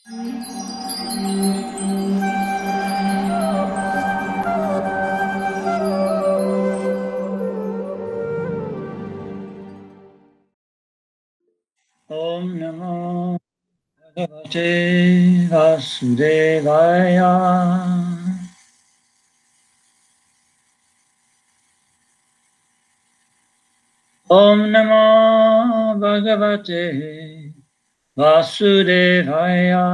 Om Namo Bhagavate Vasudevaya. Om Namo Bhagavate Vasudevaya.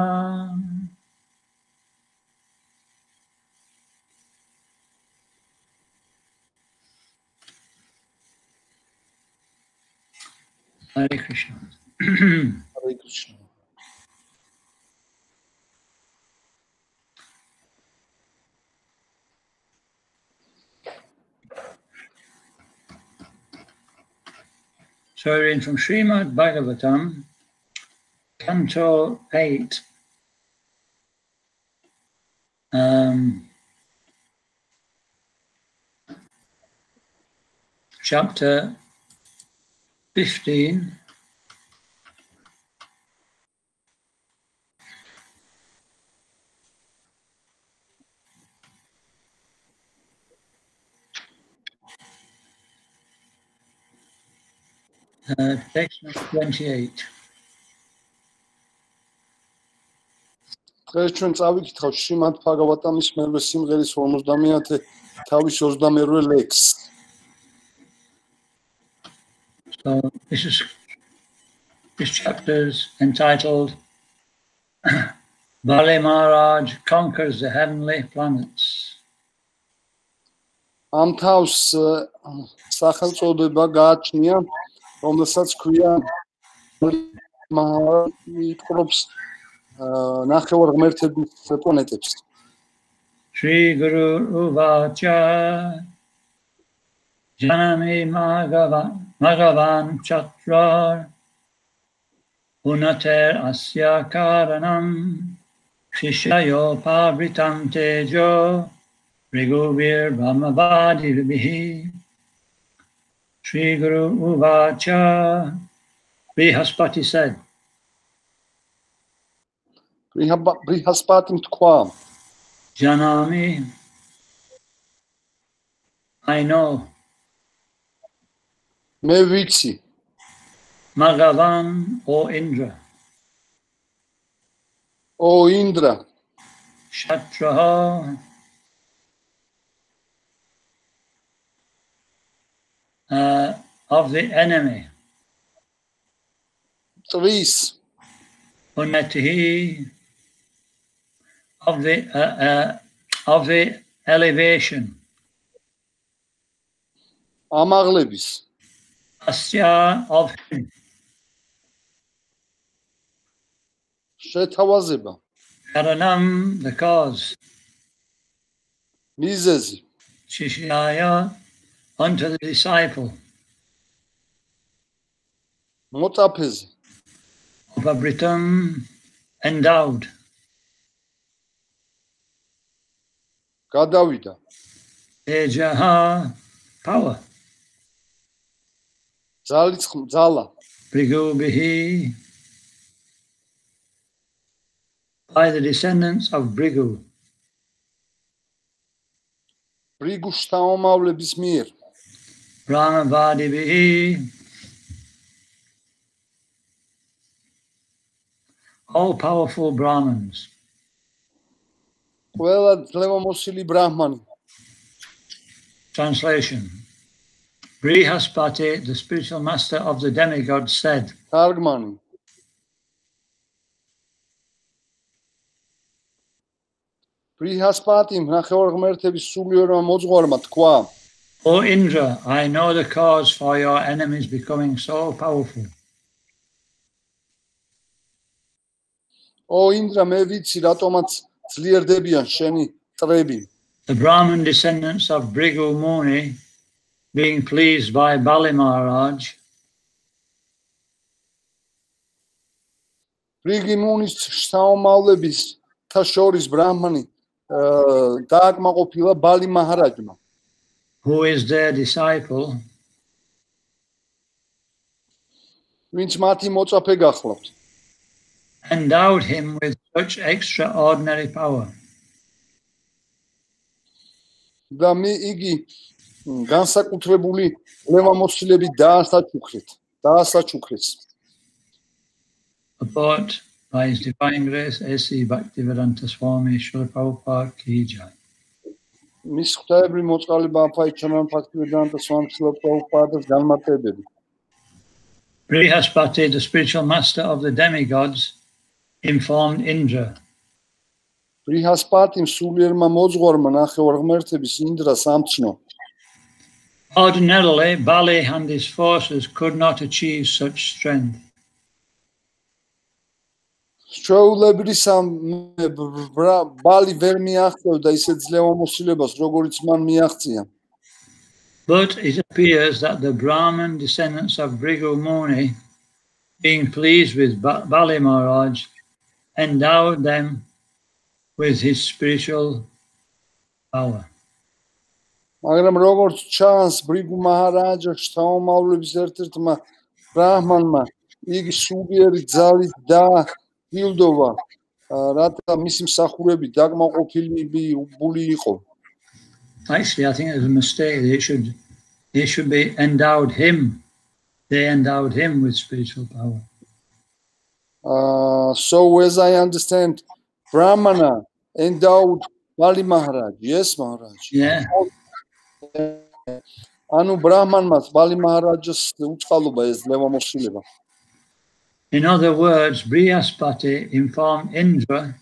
Hare Krishna. Hare Krishna. So we're in from Srimad Bhagavatam, Canto 8, Chapter 15, text number 28. დღეს ჩვენ წავიკითხავთ შრიმად ბჰაგავატამის მერვე სიმღერის 50-ე თავის 22-ე ლექსს. So this chapter is entitled Bali Maharaj Conquers the Heavenly Planets. ამ თავს სახელწოდება გააჩნია, რომელსაც ქვია მიტყრობს ნახევარ ღმერთების პლანეტებს. Shri Guru Uvacha Janami Magavan Chatra Unater Asya Karanam Shishyayo Pabritam Tejo Rigubir Brahmavadi Shri Guru Uvacha Brihaspati said, Brihaspati თქვა, Janami, I know. მე ვიცი, Magavan, O Indra. O Indra, Shatraha, of the enemy. ტვის, Unnatihi, of the elevation. ამაღლების, Asya of him. შეთავაზება, Karanam, the cause. მიზეზი, Shishyaya, unto the disciple. მოწაფეზე, Upabritam, endowed. გადავიდა, Ejaha, power. ძალა, Bhrigubihi, by the descendants of Bhrigu. ბრიგუს შთამომავლების მიერ, Brahmavadibihi, all powerful Brahmins. ყველა ძლევამოსილი ბრაჰმანი. Translation. Brihaspati, the spiritual master of the demigod, said, თარგმანი. ბრიჰასპატიმ ნახევარ ღმერთების სულიერმა მოძღვარმა თქვა, O Indra, I know the cause for your enemies becoming so powerful. O Indra, მე ვიცი, რატომაც ძლიერდებიან შენი წრები. The Brahmin descendants of Bhrigu Muni, being pleased by Bali Maharaj, ბრიგი მუნის შთამომავლების შორის ბრაჰმანი დააკმაყოფილა ბალი მაჰარაჯმა, who is their disciple, ვინც მათი მოწაფე გახლავთ. endowed him with such extraordinary power. და იგი განსაკუთრებული ლევამოსილები დაასაჩუქრეს. Support by his divine grace, A.C. Bhaktivedanta Swami Srila Prabhupada Ki Jai. მის ღვთაებრივ მოწყალება აფაიჩანან ბhaktivedanta Swami Srila Prabhupada's განმარტებები. Brihaspati, the spiritual master of the demigods, informed Indra. ბრიჰასპატიმ სულიერმა მოძღვარმა ნახევარ ღმერთების ინდრას ამცნო. Ordinarily, Bali and his forces could not achieve such strength. ჩვეულებრისამ ბალი ვერ მიაღწევდა ისეთ ძლევამოსილებას, როგორიც მან მიაღწია. But it appears that the Brahmin descendants of Bhrigu Muni, being pleased with Bali Maharaj, endowed them with his spiritual power. მაგრამ როგორც ჩანს, ბრიგუ მაჰარაჯა შთამომავლების ერთ-ერთმა ბრაჰმანმა იგი სულიერი ძალით დაილდოვა, რათა მისი მსახურები დაკმაყოფილებული იყო. Actually, I think it was a mistake. They should be endowed him. They endowed him with spiritual power. So as I understand, Brahmana endowed Bali Maharaj. Yes, Maharaj. Yeah. Anu Brahmanmas Bali Maharaj's uწყალობა ეს ლევამოსილება. In other words, Brihaspati informed Indra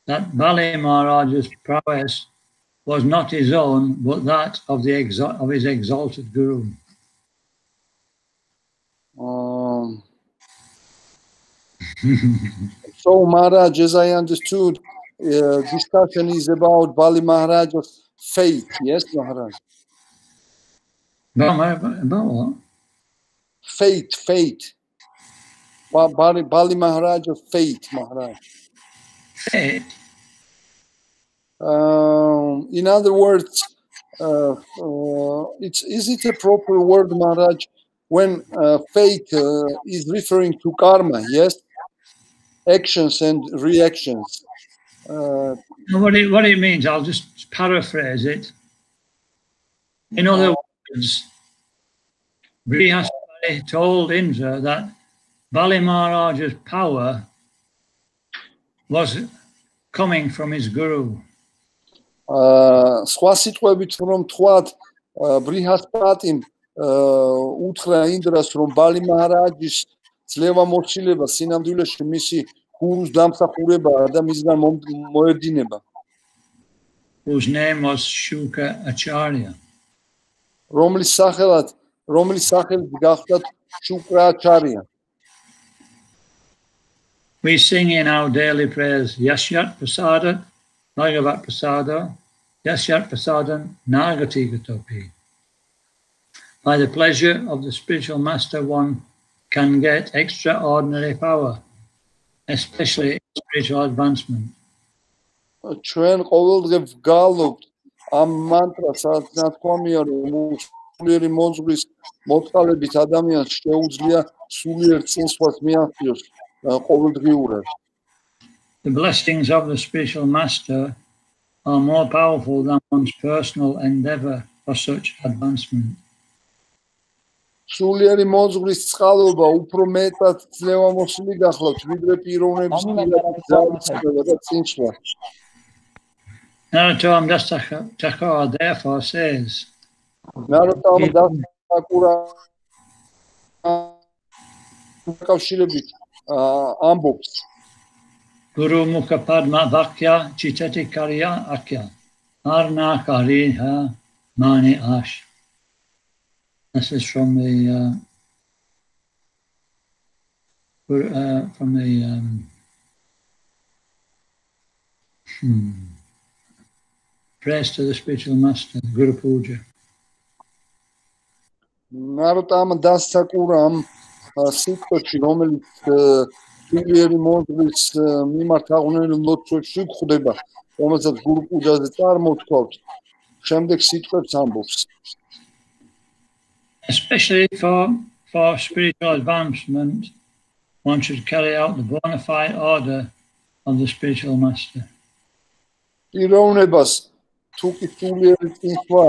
that Bali Maharaj's prowess was not his own, but that of his exalted Guru. So Maharaj, as I understood, discussion is about Bali Maharaj's fate. Yes, Maharaj. About what? Fate. Bali Maharaj's fate, Maharaj. Fate? In other words, is it a proper word, Maharaj, when fate is referring to karma, yes? Actions and reactions. What it means, I'll just paraphrase it. In other words, Brihaspati told Indra that Bali Maharaj's power was coming from his Guru. სხვა სიტყვებით რომ თქვათ, ბრიჰასპატიმ უთხრა ინდრას, რომ ბალი მაჰარაჯის ძლევამოსილება სინამდვილეში მისი გურუს დამსახურებაა და მისგან მოედინება. Whose name was Shuka Acharya. რომლის სახელით გახდათ შუკრა აჩარია. We sing in our daily prayers, Yashyat Prasadat, Bhagavat Prasada, Yasyat Prasadam, Nagati Gatopi. By the pleasure of the spiritual master, one can get extraordinary power, especially spiritual advancement. ჩვენ ყოველდღე ვგალობთ ამ მანტრას, ნათქვამია, რომ სულიერი მოძღვრის მოწყალებით ადამიანს შეუძლია სულიერ წინსვლას მიაღწიოს ყოველდღიურად. The blessings of the spiritual master are more powerful than one's personal endeavor for such advancement. სულიერი მოძღვრის წყალობა უფრო მეტად ძლევამოსილი გახლავთ, ვიდრე პიროვნების ძალისხმევა და წინსვლა. Narottam Das Thakur therefore says, Narottam Das Thakur კავშირებით ამბობს, Guru Mukha Padma Vakya Chitati Karya Akya Arna Kariha Mani Ash. This is from the praise to the spiritual master, Guru Puja. Narottam Das Thakur სიტყვებში, რომელიც სულიერი მოძღვრის მიმართ აღნიშნულ ლოცვებში გვხვდება, რომელსაც გურუ პუჯაზე წარმოთქვავთ, შემდეგ სიტყვებს ამბობს. Especially for spiritual advancement, one should carry out the bona fide order of the spiritual master. პიროვნებას თუ კი სულიერი წინსვლა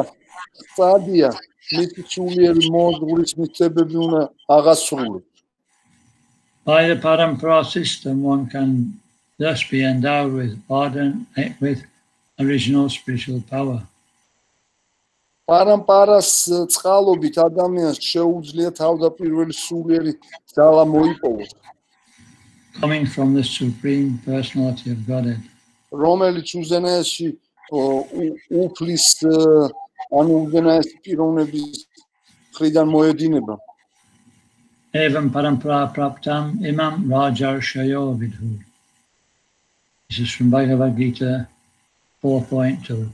სტადია, მისი სულიერი მოძღვრის მისცებები უნდა აღასრულოს. By the parampara system, one can thus be endowed with original spiritual power. Paramparas წყალობით ადამიანს შეუძლია თავდაპირველი სულიერი ძალა მოიპოვოს. Coming from the Supreme Personality of Godhead. რომელიც უზენაესი უფლის ანუ უზენაესი პიროვნების მხრიდან მოედინება. Evam parampara praptam imam rajarshayo vidhu. This is from Bhagavad Gita 4.2.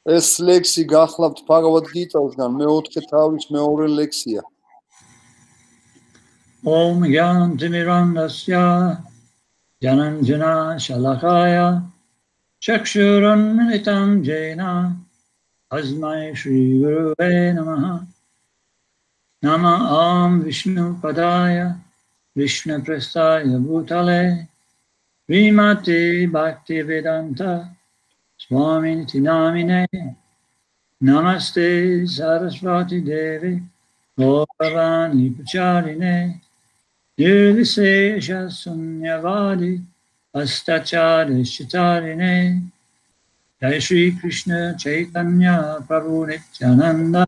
ეს ლექსი გახლავთ Bhagavad Gita-სგან მე-4 თავის მეორე ლექსია. Om Gyantimirandasya Jananjana Shalakaya Chakshurunmilitam Jena Asmai Shri Guruve Namaha Nama Am Vishnu Padaya Vishnu Prastaya Bhutale Vimati Bhakti Vedanta Swami Tinamine Namaste Saraswati Devi Gauravani Pacharine Nirvisesha Sunyavadi Astachari Shitarine Jai Shri Krishna Chaitanya Prabhu Nityananda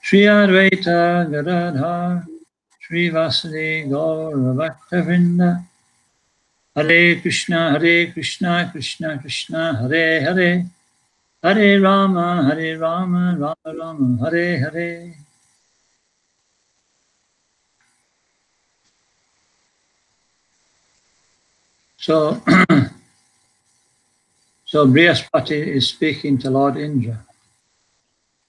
Shri Advaita Gadadhar Shri Vasudeva Gaura Bhaktavrinda Hare Krishna Krishna Krishna Hare Hare Hare Rama Rama Rama Hare Hare. So Brihaspati is speaking to Lord Indra.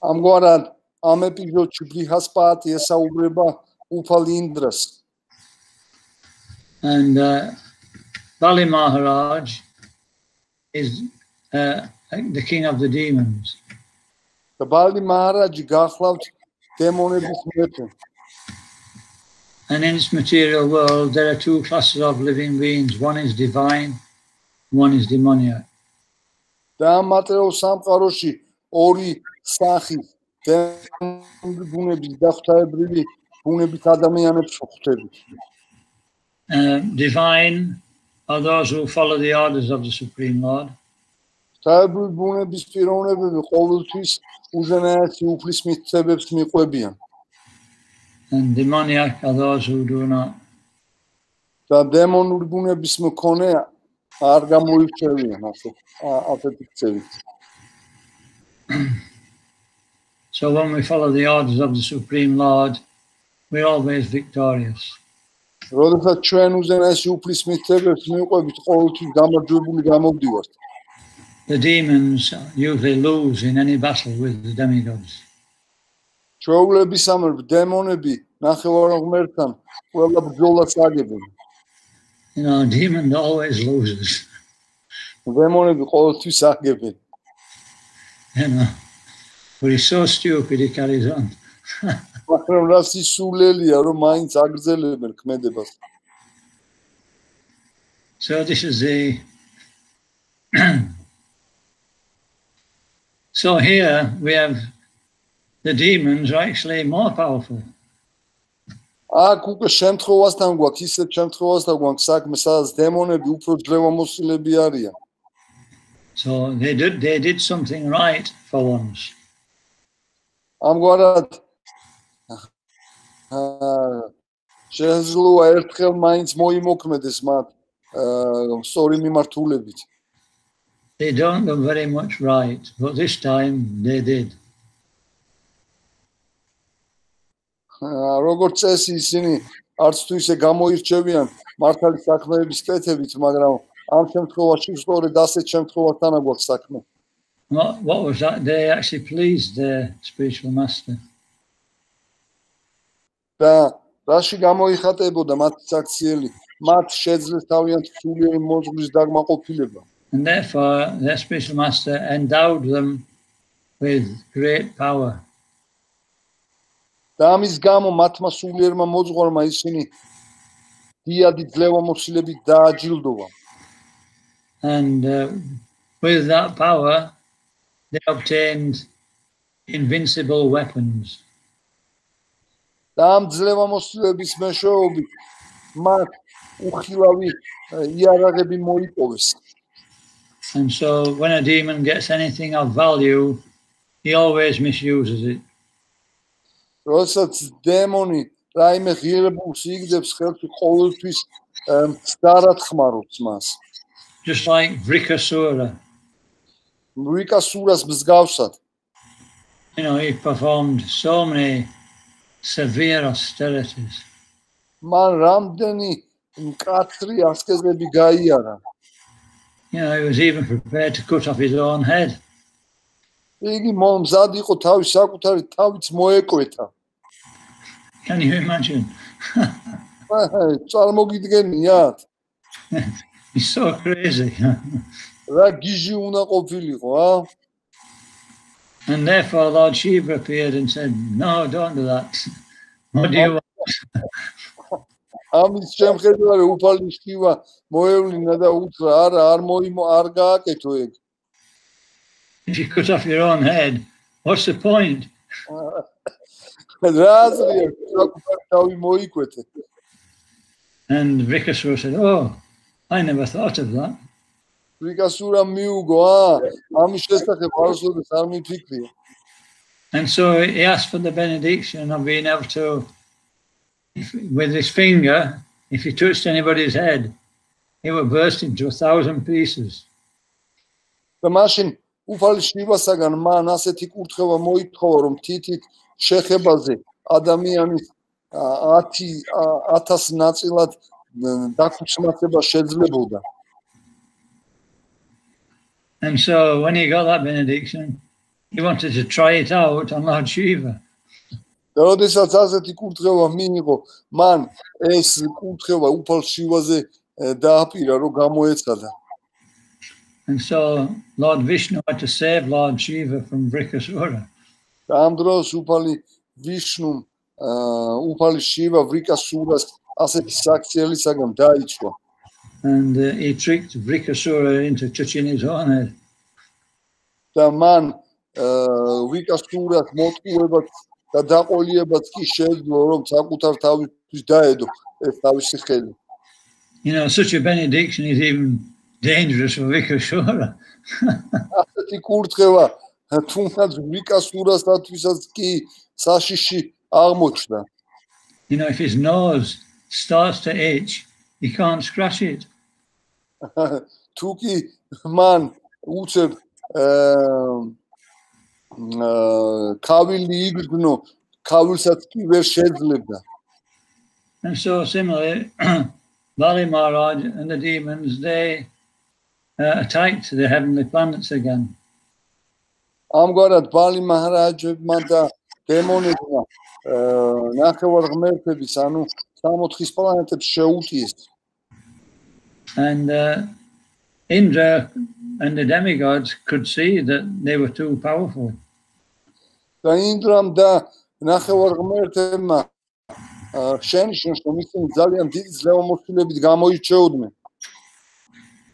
ამგვარად ამ ეპიზოდში ბრიჰასპატი ესაუბრება უფალ ინდრას. And Bali Maharaj is the king of the demons. და ბალი მაჰარაჯი გახლავთ დემონების მეფე. And in this material world, there are two classes of living beings. One is divine, one is demoniac. და ამ მატერიალურ სამყაროში ორი სახის ბუნების და ღვთაებრივი ბუნებით ადამიანებს ვხვდებით. Divine are those who follow the orders of the Supreme Lord. ღვთაებრივი ბუნების პიროვნებები ყოველთვის უზენაესი უფლის მისცებებს მიყვებიან. And demoniac are those who do not. და დემონური ბუნების მქონე არ გამოირჩევიან ასეთი ქცევით. So when we follow the orders of the Supreme Lord, we're always victorious. როდესაც ჩვენ უზენაესი უფლის მისცებებს მიყვებით, ყოველთვის გამარჯვებული გამოვდივართ. The demons usually lose in any battle with the demigods. ჩვეულებისამებრ დემონები ნახევარღმერთთან ყველა ბრძოლას აგებენ. You know, a demon always loses. დემონები ყოველთვის აგებენ. You know, but he's so stupid he carries on. მაგრამ რას ისულელია რომ მაინც აგრძელებენ ქმედებას. So this is the so here we have the demons are actually more powerful. აქ უკვე შემთხვევასთან გვაქვს ისეთ შემთხვევასთან გვაქვს საქმე, სადაც დემონები უფრო ძლევამოსილები არიან. So they did something right for once. ამგვარად შეიძლება ერთხელ მაინც მოიმოქმედეს მათ სწორი მიმართულებით. They don't do very much right, but this time they did. როგორც წესი ისინი არც თუ ისე გამოირჩევიან მართალი საქმეების კეთებით, მაგრამ ამ შემთხვევაში სწორედ ასეთ შემთხვევასთან აგვაქვს საქმე. What was that? They actually pleased their spiritual master. და რაში გამოიხატებოდა მათი საქციელი? მათ შეძლეს თავიანთი სულიერი მოძღვრის დაგმაყოფილება. And therefore, their spiritual master endowed them with great power. და ამის გამო მათმა სულიერმა მოძღვარმა ისინი დიადი ძლევამოსილებით დააჯილდოვა. And with that power, they obtained invincible weapons. და ამ ძლევამოსილების მეშვეობით მათ უხილავი იარაღები მოიპოვეს. And so when a demon gets anything of value, he always misuses it. როდესაც დემონი რაიმე ღირებულს იგდებს ხელში, ყოველთვის მცდარად ხმარობს მას. Just like Vrikasura. რიკასურას მსგავსად. You know, he performed so many severe austerities. მან რამდენი მკაცრი ასკეზები გაიარა. You know, he was even prepared to cut off his own head. იგი მზად იყო თავის საკუთარი თავიც მოეკვეთა. Can you imagine? წარმოგიდგენიათ? He's so crazy. რა გიჟი უნდა ყოფილიყო, ა? And therefore Lord Shiva appeared and said, no, don't do that. What do you want? ამის შემხედვარი უფალი შივა მოევლინა და უთხრა, არა, არ გააკეთო ეგ. If you cut off your own head, what's the point? რაზია, საკუთარი თავი მოიკვეთე. And Vrikasura said, oh, I never thought of that. რიკასურა მიუგო, ამის შესახებ არასოდეს არ მიფიქრია. And so he asked for the benediction of being able to, with his finger, if he touched anybody's head, he would burst into 1,000 pieces. და მაშინ უფალი შივასაგან მან ასეთი კურთხევა მოითხოვა, რომ თითით შეხებაზე ადამიანის 10,000 ნაწილად დაქუცმაცება შეძლებოდა. And so when he got that benediction, he wanted to try it out on Lord Shiva. და როდესაც ასეთი კურთხევა მიიღო, მან ეს კურთხევა უფალ შივაზე დააპირა, რომ გამოეცადა. And so Lord Vishnu had to save Lord Shiva from Vrikasura. და ამ დროს უფალი ვიშნუმ უფალი შივა ვრიკასურას ასეთი საქციელისაგან დაიცვა. And he tricked Vrikasura into touching his own head. და მან ვრიკასურას მოტყუებაც და დაყოლიებაც კი შეძლო, რომ საკუთარ თავისთვის დაედო ეს თავისი ხელი. You know, such a benediction is even dangerous for Vrikasura. ასეთი კურთხევა თუნდაც ვრიკასურასთვისაც კი საშიში აღმოჩნდა. You know, if his nose starts to itch, he can't scratch it. თუ კი მან უცებ ქავილი იგრძნო, ქავილსაც კი ვერ შეძლებდა. And so similarly, Bali Maharaj and the demons, they attacked the heavenly planets again. ამგვარად ბალი მაჰარაჯებმა და დემონებმა ნახევარ ღმერთების, ანუ 64 პლანეტებს შეუტიეს. And Indra and the demigods could see that they were too powerful. და ინდრამ და ნახევარ ღმერთებმა შენიშნეს, რომ ისინი ძალიან დიდი ძლევამოსილებით გამოირჩეოდნენ.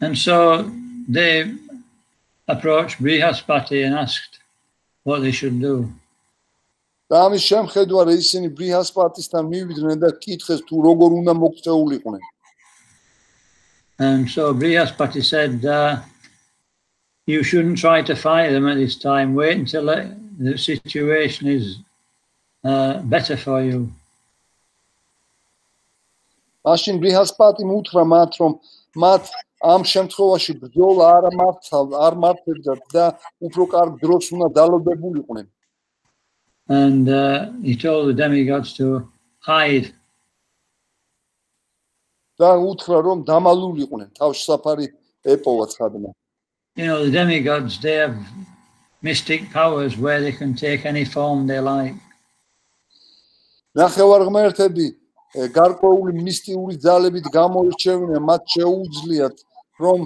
And so they approached Brihaspati and asked what they should do. და ამის შემხედვარი ისინი ბრიჰასპატისთან მივიდნენ და კითხეს თუ როგორ უნდა მოქცეულიყვნენ. And so Brihaspati said, you shouldn't try to fight them at this time. Wait until the situation is better for you. მაშინ ბრიჰასპატიმ უთხრა მათ, რომ მათ ამ შემთხვევაში ბრძოლა არ მართავდათ და უფრო კარგ დროს უნდა დალოდებულიყვნენ. And he told the demigods to hide. და უთხრა, რომ დამალულიყვნენ, თავშესაფარი ეპოვათ ხადმა. You know, the demigods, they have mystic powers where they can take any form they like. ნახევარ ღმერთები გარკვეული მისტიური ძალებით გამოირჩევიან, მათ შეუძლიათ, რომ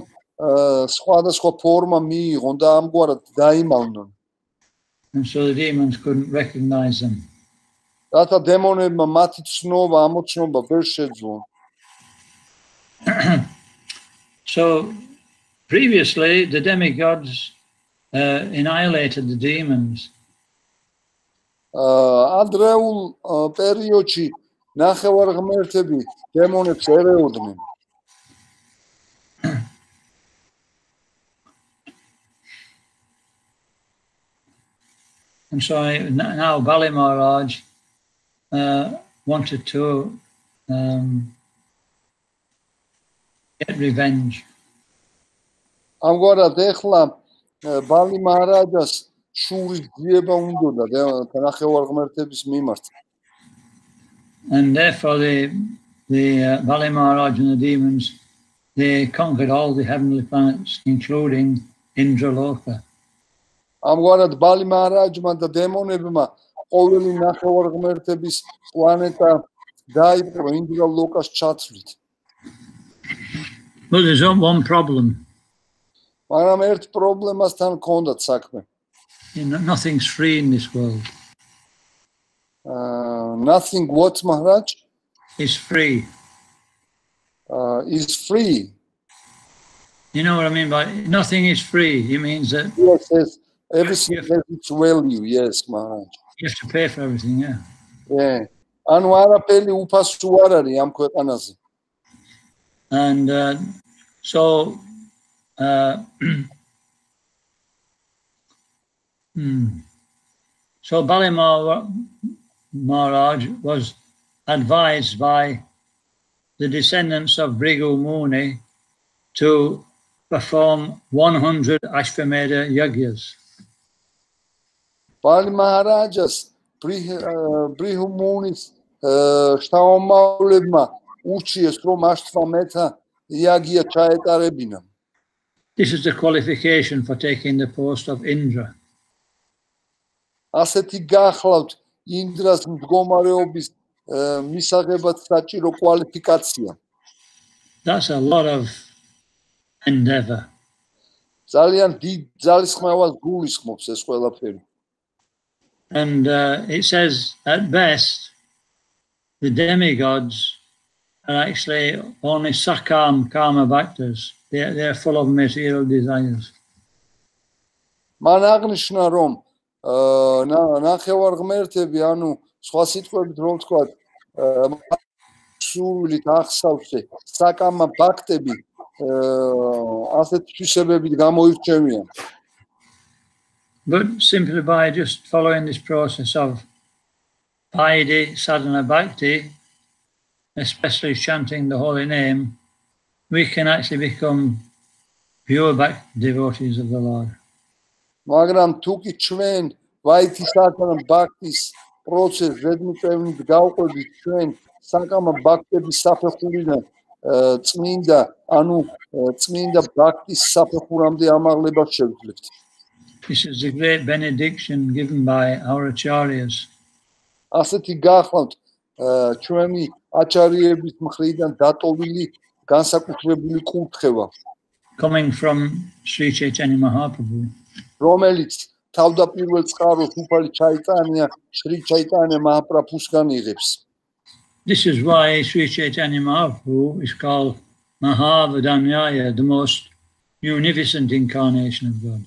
სხვადასხვა ფორმა მიიღონ და ამგვარად დაიმალნონ. And so the demons couldn't recognize them. რათა დემონებმა მათი ცნობა, ამოცნობა ვერ შეძლონ. So previously, the demigods annihilated the demons. ადრეულ პერიოდში ნახევარღმერთები დემონებს ერეოდნენ. And so now Bali Maharaj wanted to get revenge. ამგვარად ეხლა ბალი მაჰარაჯას შურის ძიება უნდოდა ნახევარღმერთების მიმართ. And therefore the Bali Maharaj and the demons, they conquered all the heavenly planets, including Indraloka. ამგვარად ბალი მაჰარაჯმა და დემონებმა ყოველი ნახევარღმერთების პლანეტა დაიპყრო ინდრალოკას ჩაცვლით. But there's one problem. მაგრამ ერთ პრობლემასთან ჰქონდათ საქმე. Nothing's free in this world. Nothing what Maharaj is free. Is free. You know what I mean by nothing is free? It means that yes. Everything has its value, yes, Maharaj. You have to pay for everything, yeah. Yeah. ანუ არაფერი უფასო არ არის ამ ქვეყანაზე. And so so Bali Maharaj was advised by the descendants of Bhrigu Muni to perform 100 Ashvamedha Yagyas. Bali Maharajas Bhrigu Munis შთამომავლებმა უჩიეს რომ აშთვამეთა იაგია ჩაეტარებინან. This is the qualification for taking the post of Indra. ასეთი გახლავთ ინდრას მდგომარეობის მისაღებად საჭირო კვალიფიკაცია. That's a lot of endeavor. ძალიან დიდ ძალისხმევას გულისხმობს ეს ყველაფერი. And it says at best the demigods are actually only sakam karma bhaktas. They're full of material desires. მან აღნიშნა რომ ნახევარღმერთები ანუ სხვა სიტყვებით რომ ვთქვათ სულით ახსავსე საკამა ბაქტები ასეთ თვისებებით გამოირჩევიან. But simply by just following this process of Paidi, sadhana bhakti, especially chanting the holy name, we can actually become pure devotees of the Lord. მაგრამ თუ კი ჩვენ ვაითი სადhana bhaktis პროცესს ზედმიწევნით გავყვებით ჩვენ საკამა ბაქტების საფეხურიდან წმინდა ანუ წმინდა ბაქტის საფეხურამდე ამაღლებას შევძლებთ. This is a great benediction given by our acharyas. ასეთი გახლავთ ჩვენი აჩარიების მხრიდან დატოვილი განსაკუთრებული კურთხევა. Coming from Sri Chaitanya Mahaprabhu. რომელიც თავდაპირველ წყაროს უფალი ჩაიტანია Sri Chaitanya Mahaprabhusგან იღებს. This is why Sri Chaitanya Mahaprabhu is called Mahavadanyaya, the most munificent incarnation of God.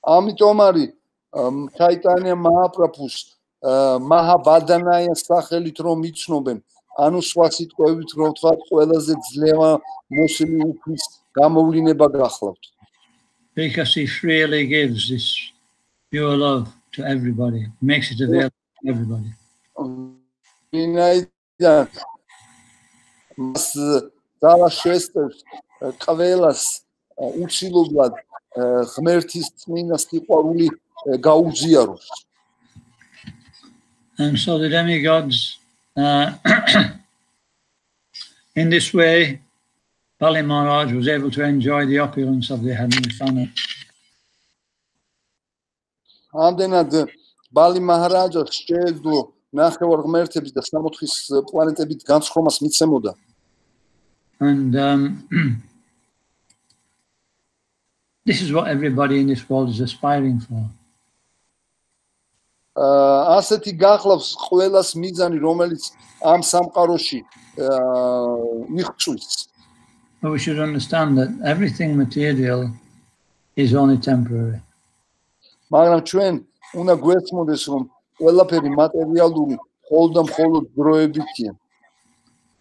ამიტომ არის Chaitanya Mahaprabhus Mahavadanyaya სახელით რომ იცნობენ, ანუ სხვა სიტყვებით რომ ვთქვათ, ყველაზე ძლევა მოსილი უფლის გამოვლინება გახლავთ. Because he freely gives this pure love to everybody, makes it available to everybody. ვინაიდან მას ძალა შესწევს ყველას უცილებლად ღმერთის წმინდა სიყვარული გაუზიაროს. And so the demigods, in this way, Bali Maharaj was able to enjoy the opulence of the heavenly planet. ამდენად ბალი მაჰარაჯას შეეძლო ნახევარღმერთების და სამოთხის პლანეტებით განსხვავებას მიცემოდა. And this is what everybody in this world is aspiring for. ასეთი გახლავს ყველას მიზანი, რომელიც ამ სამყაროში მიღწვის. But we should understand that everything material is only temporary. მაგრამ ჩვენ უნდა გვესმოდეს რომ ყველაფერი მატერიალური მხოლოდ და მხოლოდ დროებითია.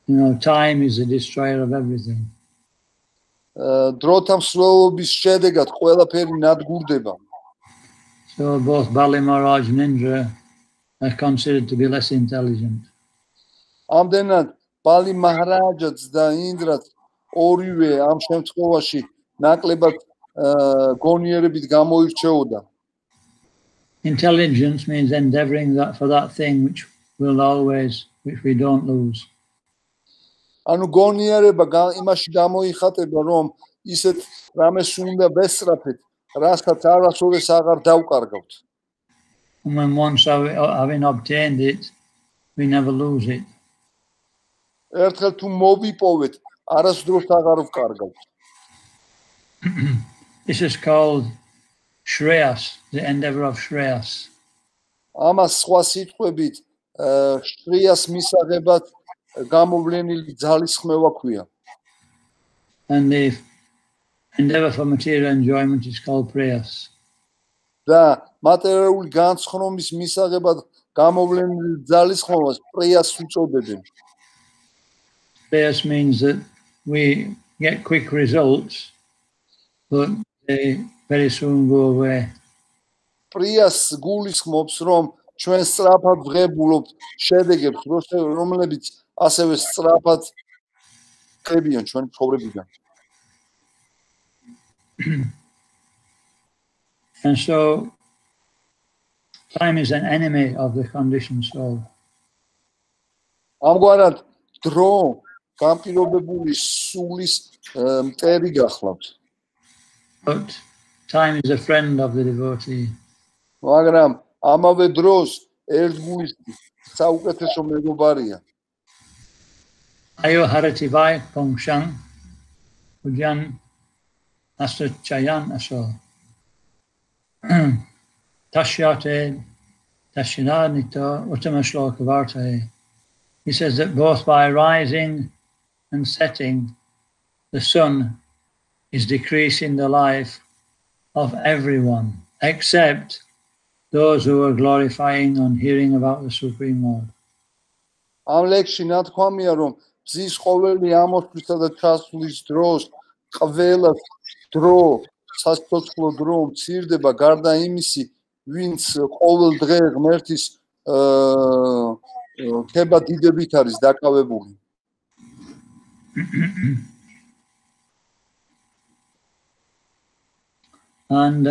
You know, time is the destroyer of everything. დროთა მსვლელობის შედეგად ყველაფერი ნადგურდება. So both Bali Maharaj and Indra are considered to be less intelligent. ამდენად ბალი მაჰარაჯაც და ინდრაც ორივე ამ შემთხვევაში ნაკლებად გონიერებით გამოირჩეოდა. Intelligence means endeavoring for that thing which we don't lose. ანუ გონიერება იმაში გამოიხატება რომ ისეთ რამეს უნდა ვესწრაფეთ, რასაც არასოდეს აღარ დავკარგავთ. And when once having obtained it, we never lose it. ერთხელ თუ მოვიპოვეთ, არასდროს აღარ ვკარგავთ. This is called Shreyas, the endeavor of Shreyas. ამას სხვა სიტყვებით შრიას მისაღებად გამოვლენილი ძალისხმევა ქვია. And the endeavor for material enjoyment is called prayas. და მატერიალური განცხრომის მისაღებად გამოვლენილი ძალისხმევას პრიას უწოდებენ. Prayas means that we get quick results, but they very soon go away. პრიას გულისხმობს რომ ჩვენ სწრაფად ვღებულობთ შედეგებს, რომლებიც ასევე სწრაფად ხდებიან ჩვენ ცხოვრებიდან. And so time is an enemy of the conditioned soul. ამგვარად დრო განპირობებული სულის მტერი გახლავთ. But time is a friend of the devotee. მაგრამ ამავე დროს ერთგულისტი საუკეთესო მეგობარია. Ayo harati vai pongshang ujan astra chayan aso tashyate tashinanita uttama shloka vartahe. He says that both by rising and setting, the sun is decreasing the life of everyone, except those who are glorifying and hearing about the Supreme Lord. ამ ლექსში ნათქვამია რომ მზის ყოველი ამოსვლისა და ჩასვლის დროს ყველა დრო სასიცოცხლო დრო მცირდება გარდა იმისი, ვინც ყოველ დღე ღმერთის ხება დიდებით არის დაკავებული. And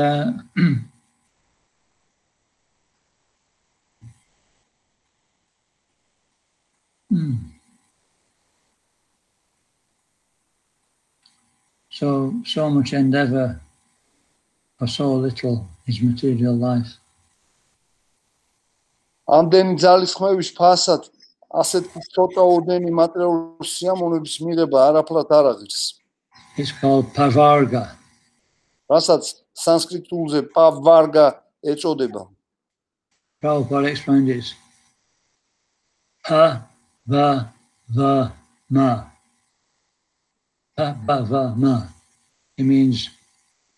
so much endeavor for so little is material life. ამდენი ძალისხმევის ფასად ასეთ ცოტაოდენი მატერიალური სიამოვნების მიღება არაფრად არ აღირს. It's called pavarga. რასაც სანსკრიტულზე პავარგა ეწოდება. Prabhupada explained it. Pa va va ma. Pa va va ma. It means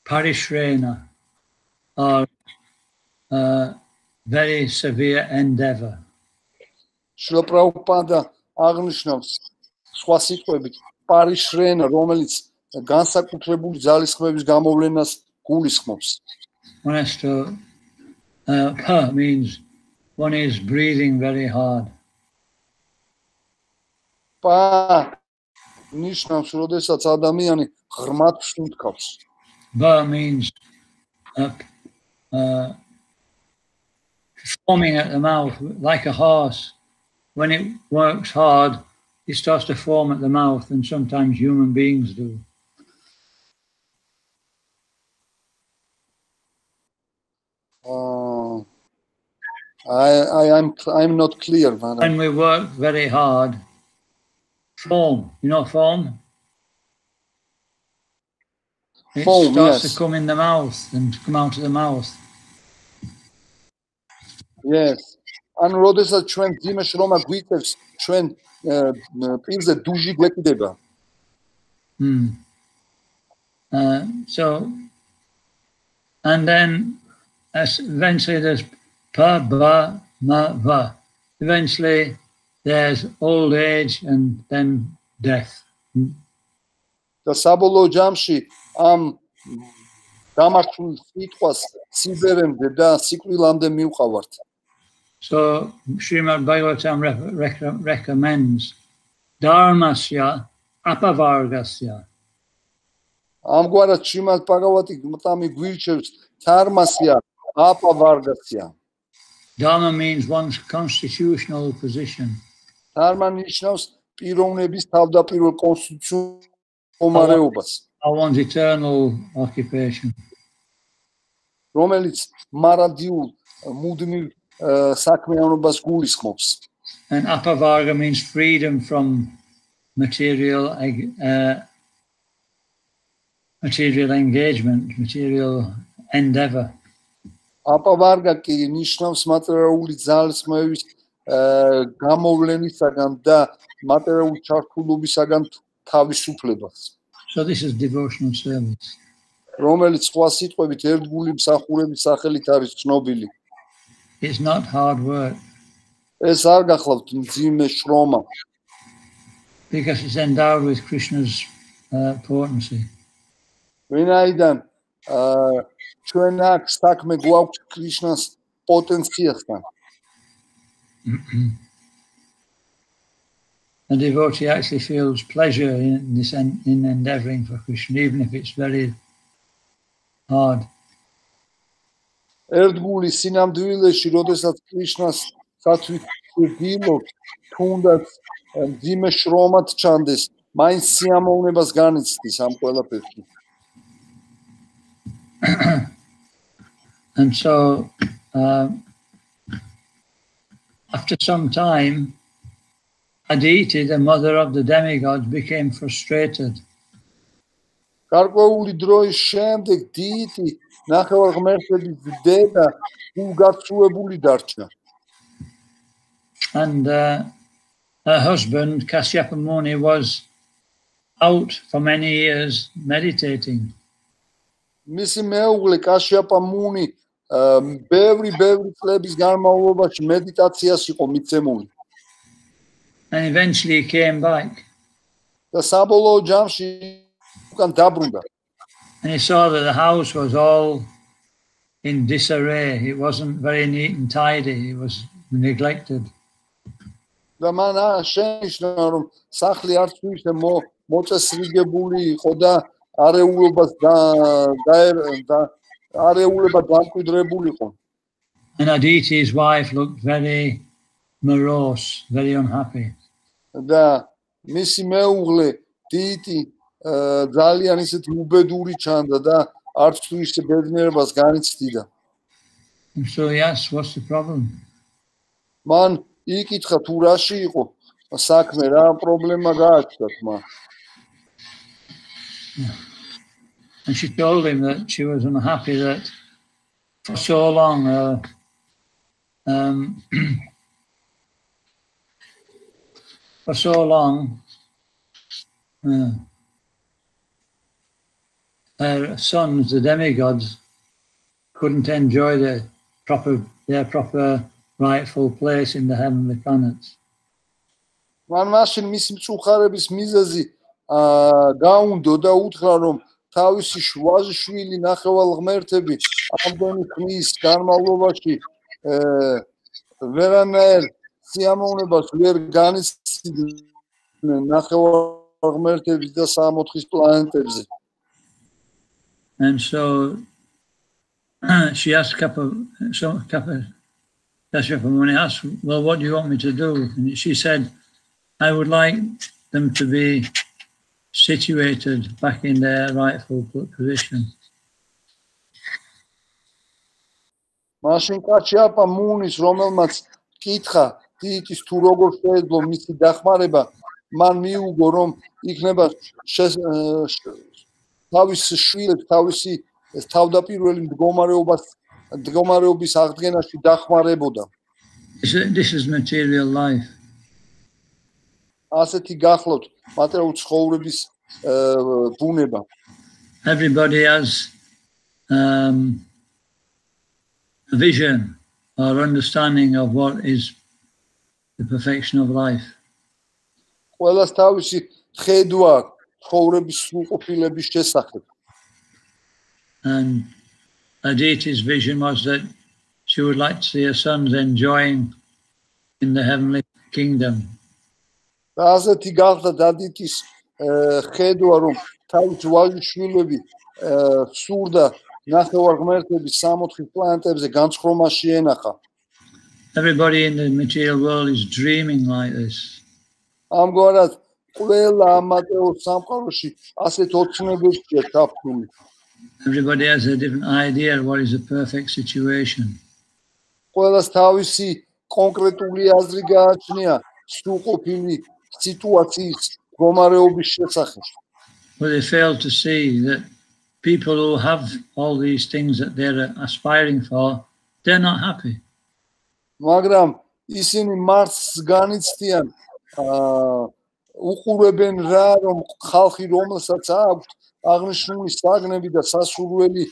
parishrena, or very severe endeavor. შრილა პრაბჰუპადა აღნიშნავს სხვა სიტყვებით პარიშრენა, რომელიც განსაკუთრებული ძალისხმევის გამოვლენას გულისხმობს. One has to, pa means one is breathing very hard. პა ნიშნავს, როდესაც ადამიანი ღრმად სუნთქავს. Ba means foaming at the mouth like a horse. When it works hard, it starts to foam at the mouth, and sometimes human beings do. I'm not clear. When we work very hard, foam, you know foam? It Foam, starts yes. to come in the mouth and come out of the mouth. Yes. ან როდესაც ჩვენ ძიმე შრომა გვიწევს, ჩვენ პირზე დუჟი გვეკიდება. So, and then eventually there's pa, ba, ma, va. Eventually there's old age and then death. და საბოლოო ჯამში ამ გამართულ სიტყვას სიბერემდე და სიკვდილამდე მივყავართ. So Srimad Bhagavatam recommends dharmasya apavargasya. ამგვარად შრიმად ბhagavati გვირჩევს dharmasya apavargasya. Dharma means one's constitutional position. Dharma ნიშნავს პიროვნების თავდაპირველ კონსტიტუციურ მდგომარეობას. One's eternal occupation. რომელიც მარადიულ მუდმივ საქმიანობას გულისხმობს. And apavarga means freedom from material engagement, material endeavor. აპავარგა კი ნიშნავს მატერიალური ძალისხმევის გამოვლენისაგან და მატერიალური ჩართულობისაგან თავისუფლებას. So this is devotional service. რომელიც სხვა სიტყვებით ერთგული მსახურების სახელით არის ცნობილი. It's not hard work. ეს არ გახლავთ მძიმე შრომა. Because it's endowed with Krishna's potency. ვინაიდან ჩვენ აქ საქმე გვაქვს კრიშნას პოტენციასთან. The devotee actually feels pleasure in endeavoring for Krishna, even if it's very hard. ერთგული სინამდვილეში, როდესაც კრიშნას სათვით ვდილობთ, თუნდაც მძიმე შრომად ჩანდეს, მაინც სიამოვნებას განიცდის ამ ყველაფერში. And so, after some time, Aditi, the mother of the demigods, became frustrated. გარკვეული დროის შემდეგ დიიტი, ნახევარღმერთების დედა, გულგაცრუებული დარჩა. And her husband, Kashyapa Muni, was out for many years meditating. მისი მეუღლე კაშიაპა მუნი ბევრი წლების განმავლობაში მედიტაციას იყო მიცემული. And eventually he came back. და საბოლოო ჯამში უკან დაბრუნდა. And he saw that the house was all in disarray. It wasn't very neat and tidy. It was neglected. და მან შენიშნა რომ სახლი არც ისე მოწესრიგებული იყო და არეულობა დამკვიდრებულიყო. And Aditi's wife looked very morose, very unhappy. და მისი მეუღლე დიიტი ძალიან ისეთი უბედური ჩანდა და არც თუ ისე ბედნიერებას განიცდიდა. And so he asked, what's the problem? მან იკითხა თუ რაში იყო საქმე, რა პრობლემა გააჩნდათ მან. And she told him that she was unhappy that for so long her sons, the demigods, couldn't enjoy their proper rightful place in the heavenly planets. მან მაშინ მისი მწუხარების მიზეზი გაუნდო და უთხრა რომ თავისი შვილი ნახევალღმერთები ამდენი ხნის განმავლობაში ვერანაირ სიამოვნებას ვერ განიცდიდნენ ნახევალღმერთების და სამოთხის პლანეტებზე. And so she asked Kashyapa Muni asked, well, what do you want me to do? And she said, I would like them to be situated back in their rightful position. მაშინ კაჭარავა მუნის რომელმაც კითხა დიიტის თუ როგორ შეეძლო მისი დახმარება, მან მიუგო რომ იქნება თავის შვილებს თავისი თავდაპირველი მდგომარეობის აღდგენაში დახმარებოდა. This is material life. ასეთი გახლავთ მატერიალური ცხოვრების ბუნება. Everybody has a vision or understanding of what is the perfection of life. ყველას თავისი ხედვა აქვს ცხოვრების სრულყოფილების შესახებ. And Aditi's vision was that she would like to see her sons enjoying in the heavenly kingdom. და ასეთი გახდა დადიტის ხედვა, რომ თავის ვაჟიშვილები სურდა ნახევარ ღმერთების სამოთხის პლანეტებზე განცხრომაში ენახა. Everybody in the material world is dreaming like this. ამგვარად ყველა ამატეურ სამყაროში ასეთ ოცნებებია დაფრული. Everybody has a different idea of what is a perfect situation. ყველას თავისი კონკრეტული აზრი გააჩნია სრულყოფილი სიტუაციის მდგომარეობის შესახებ. But they fail to see that people who have all these things that they're aspiring for, they're not happy. მაგრამ ისინი მართს განიცდიან, უყურებენ რა, რომ ხალხი რომელსაც აქვს აღნიშნული საგნები და სასურველი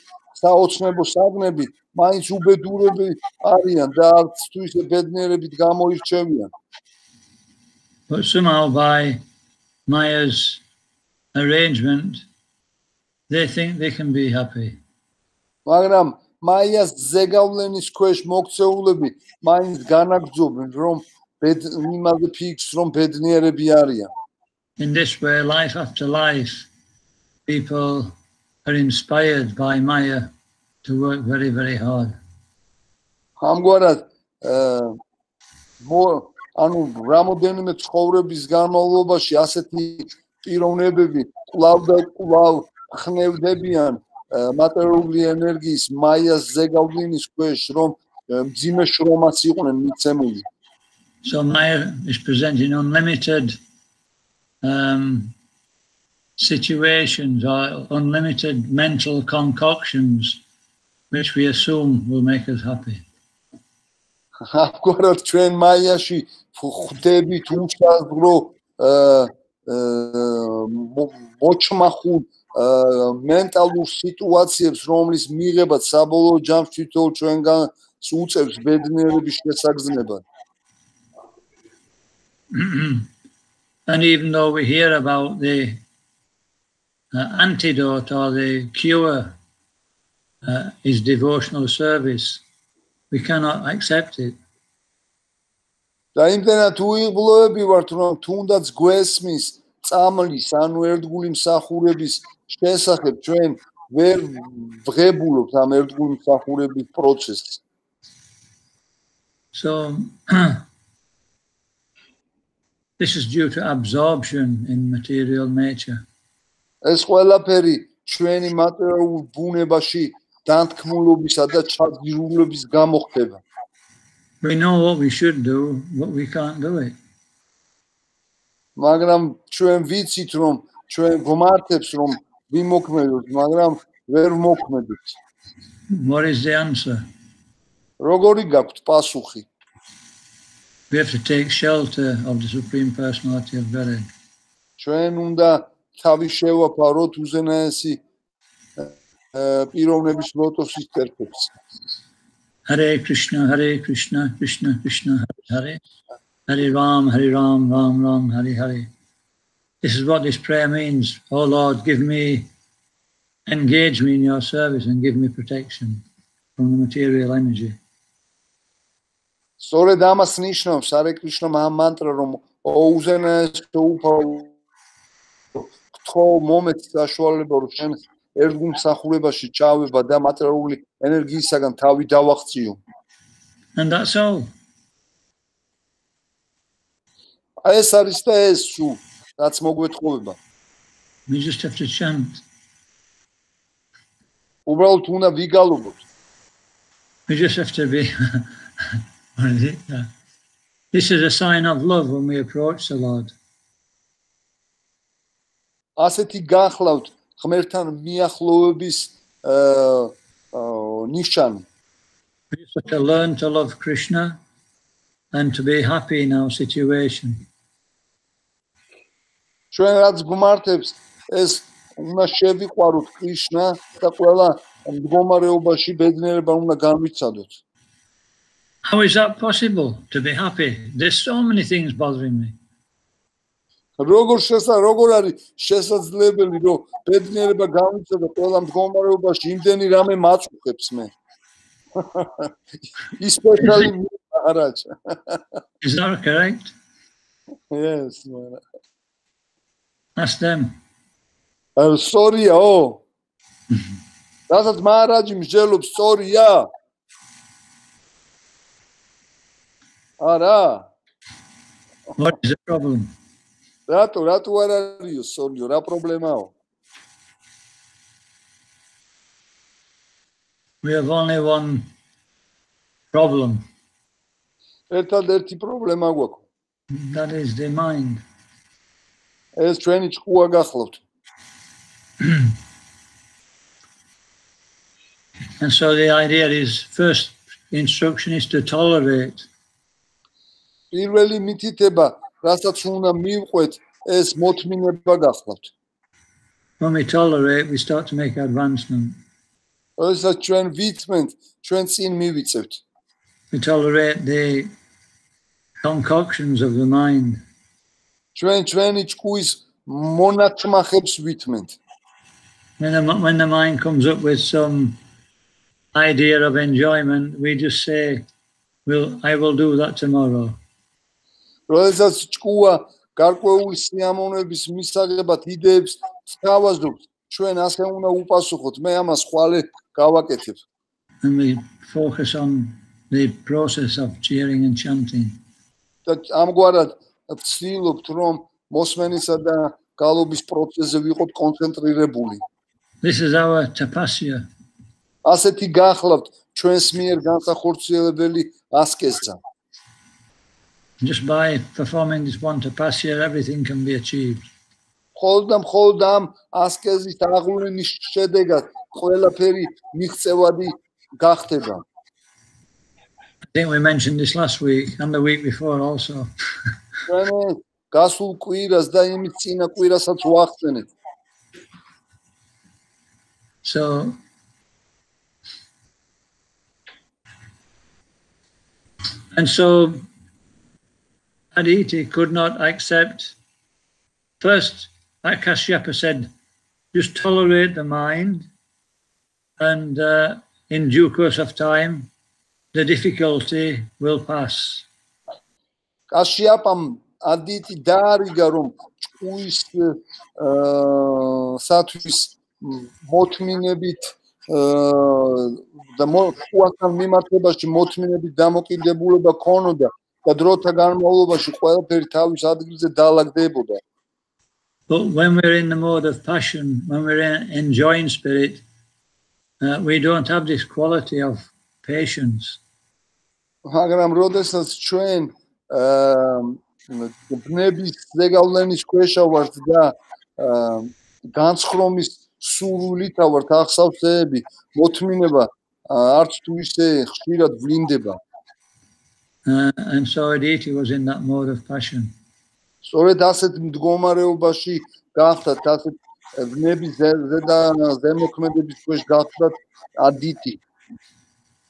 საოცნებო საგნები, მაინც უბედურები არიან და არც თუ ისე ბედნიერებით გამოირჩევიან. But somehow by Maya's arrangement, they think they can be happy. მაგრამ მაიას ზეგავლენის ქვეშ მოქცეულები მაინც განაგრძობენ, რომ იმაზე ფიქრს, რომ ბედნიერები არიან. In this way, life after life, people are inspired by Maya to work very, very hard. ამგვარად ანუ რამოდენიმე ცხოვრების განმავლობაში ასეთი პიროვნებები კვლავ და კვლავ ხნევდებიან მატერიული ენერგიის მაიას ზეგავლენის ქვეშ, რომ მძიმე შრომაც იყვნენ მიცემული. So Maya is presenting unlimited situations or unlimited mental concoctions which we assume will make us happy. ამგვარად ჩვენ მაიაში ხვდებით უშაზღრო მოჩმახულ მენტალურ სიტუაციებს, რომლის მიღებაც საბოლოო ჯამს თვითონ ჩვენგან უწევს ბედნიერების შესაგზნებას. And even though we hear about the antidote or the cure is devotional service, we cannot accept it. და იმდენად უიღბლოები ვართ, რომ თუნდაც გვესმის წამლის, ანუ ერთგული მსახურების შესახებ ჩვენ ვერ ვღებულობთ ამ ერთგული მსახურების პროცესს. So this is due to absorption in material nature. ეს ყველაფერი ჩვენი მატერიალურ ბუნებაში დანთქმულობისა და ჩაძირულების გამო ხდება. We know what we should do, but we can't do it. მაგრამ ჩვენ ვიცით, რომ ჩვენ გვმართებს, რომ ვიმოქმედოთ, მაგრამ ვერ ვმოქმედოთ. What is the answer? როგორი გაქვთ პასუხი? We have to take shelter of the Supreme Personality of Godhead. ჩვენ უნდა თავი შევაფაროთ უზენაესი პიროვნების ლოტოსის წერტებს. Hare Krishna, Hare Krishna, Krishna Krishna, Hare Hare, Hare Ram, Ram Ram, Hare Hare. This is what this prayer means. Oh Lord, engage me in your service and give me protection from the material energy. სწორედ ამას ნიშნავს Hare Krishna ამ მანტრა, რომ უზენაეს თო მომენტს საშუალება, რომ შენ ერთგულ მსახურებაში ჩავება და მატერიალური ენერგიისაგან თავი დავაღწიო. And that's all. ეს არის და ეს სულ რაც მოგვეთხოვება. We just have to chant. უბრალოდ უნდა ვიგალობოთ. We just have to be what is it? This is a sign of love when we approach the Lord. ასეთი გახლავთ ღმერთთან მიახლოების ნიშანი. We just have to learn to love Krishna and to be happy in our situation. ჩვენ რაც გვმართებს ეს უნდა შევიყვაროთ კრიშნა და ყველა მდგომარეობაში ბედნიერება უნდა განვიცადოთ. How is that possible to be happy? There's so many things bothering me. როგორ არის შესაძლებელი რომ ბედნიერება განვიცადო ყველა მდგომარეობაში იმდენი რამე მაწუხებს მე. Especially Maharaj. Is that correct? Yes, Maharaj. Ask them. Sorry, oh. That's Maharaj მსჯელობს, sorry-ა. არა. What is the problem? რატო არ არისო, sorry, რა პრობლემაო? We have only one problem. ერთადერთი პრობლემა გვაქვს. That is the mind. ეს ჩვენი ჭკუა გახლავთ. And so the idea is, first instruction is to tolerate. პირველი მითითება, რასაც უნდა მივყვეთ, ეს მოთმინება გახლავთ. When we tolerate, we start to make advancement. როდესაც ჩვენ ვიცმენთ, ჩვენ წინ მივიწევთ. We tolerate the concoctions of the mind. ჩვენი ჭკუის მონაჩმახებს ვითმენთ. When the mind comes up with some idea of enjoyment, we just say, I will do that tomorrow. როდესაც ჭკუა გარკვეული სიამოვნების მისაღებად იდეებს სთავაზობს, ჩვენ ასე უნდა უპასუხოთ, მე ამას ხვალე გავაკეთებ. And we focus on the process of cheering and chanting. და ამგვარად ვცდილობთ, რომ მოსმენისა და გალობის პროცესზე ვიყოთ კონცენტრირებული. This is our tapasya. ასეთი გახლავთ ჩვენს მიერ განსახორციელებელი ასკეზა. Just by performing this one tapasya, everything can be achieved. მხოლოდ ამ ასკეზის აღვლენის შედეგად ყველაფერი მიღწევადი გახდება. I think we mentioned this last week and the week before also. ჩვენ გასულ კვირას და იმის წინა კვირასაც ვახსენეთ. So Aditi could not accept. First, Kashyapa said, just tolerate the mind, and in due course of time, the difficulty will pass. Kashyapam Aditi დაარიგა რომ ჭკუის სათვის მოთმინებით და ჭკუასთან მიმართებაში მოთმინებით დამოკიდებულება ქონოდა და დროთა განმავლობაში ყველაფერი თავის ადგილზე დაალაგდებოდა. But when we're in the mode of passion, when we're enjoying spirit, we don't have this quality of patience. მაგრამ როდესაც ჩვენ ბნების ზეგავლენის ქვეშ ვართ და განცხრომის სურვილით ვართ ახსავსეები, მოთმინება არც თუ ისე ხშირად ვლინდება. And so Aditi was in that mode of passion. სწორედ ასეთ მდგომარეობაში გახდათ, ასეთ ბნების ზემოქმედების ქვეშ გახდათ Aditi.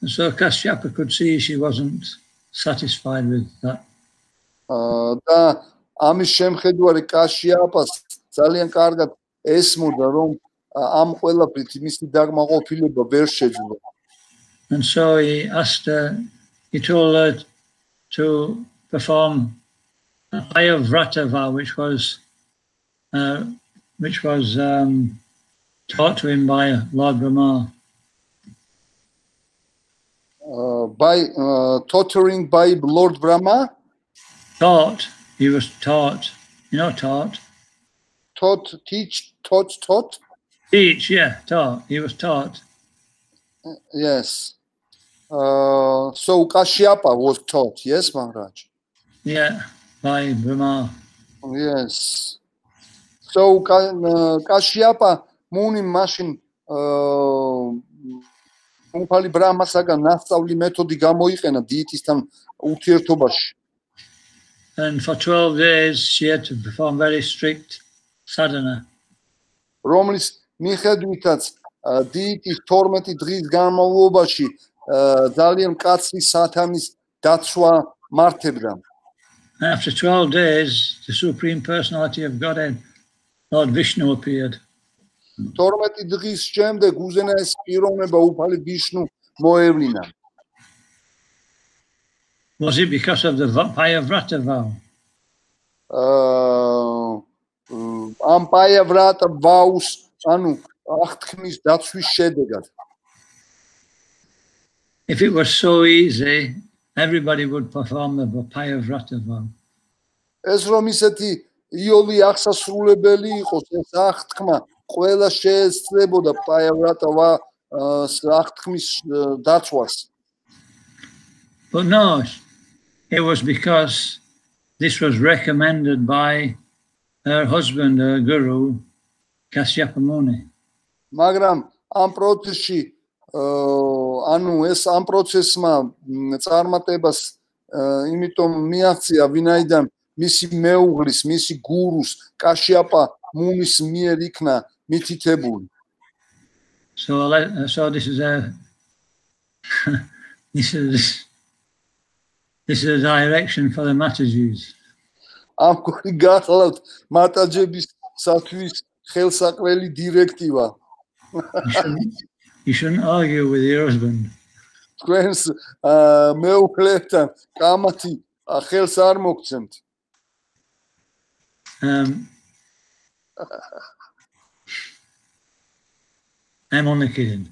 And so Kashyapa could see she wasn't satisfied with that. და ამის შემხედვარი კაშიაპას ძალიან კარგად ესმოდა, რომ ამ ყველაფრით მისი დაკმაყოფილება ვერ შეძლო. And so he told her to perform a Ayavrata, which was taught to him by Lord Brahma. Tottering by Lord Brahma? He was taught. You know, taught? Teach? Teach, yeah, taught. He was taught. Yes. So Kashyapa was taught, yes, Maharaj? Yeah, by Brahma. Yes. So Kashyapa Muni Mashin Umpali Brahmasagam nasწავლი მეთოდი გამოიყენა დიეტისთან ურთიერთობაში. And for 12 days she had to perform very strict sadhana. რომლის მიხედვითაც დიიტის 12 დღის განმავლობაში ძალიან მკაცრი სათანის დაცვა მართებდა. After 12 days, the Supreme Personality of Godhead, Lord Vishnu, appeared. 12 დღის შემდეგ უზენაეს პიროვნება უფალი ვიშნუ მოევლინა. Was it because of the Payavrata vow? Am Payavrata vows, ანუ აღთქმის დაცვის შედეგად. If it was so easy, everybody would perform the Payavrata vow. ეს რომ ისეთი იოლი აღსასრულებელი იყოს ეს აღთქმა, ყველა შეესწრებოდა Payavrata აღთქმის დაცვას. But no, it was because this was recommended by her husband, her guru, Kashyapa Muni. მაგრამ ამ პროცესში ანუ ეს ამ პროცესმა წარმატებას იმიტომ მიაღწია ვინაიდან მისი მეუღლის, მისი გურუს კაშიაპა მუნის მიერ იქნა მითითებული. So this is a this is a direction for the Matajis. ამ გახლავთ მატაჯებისათვის ხელსაყრელი დირექტივა. You shouldn't argue with your husband. თქვენს მეუღლებთან კამათი ხელს არ მოგცემთ. I'm only kidding.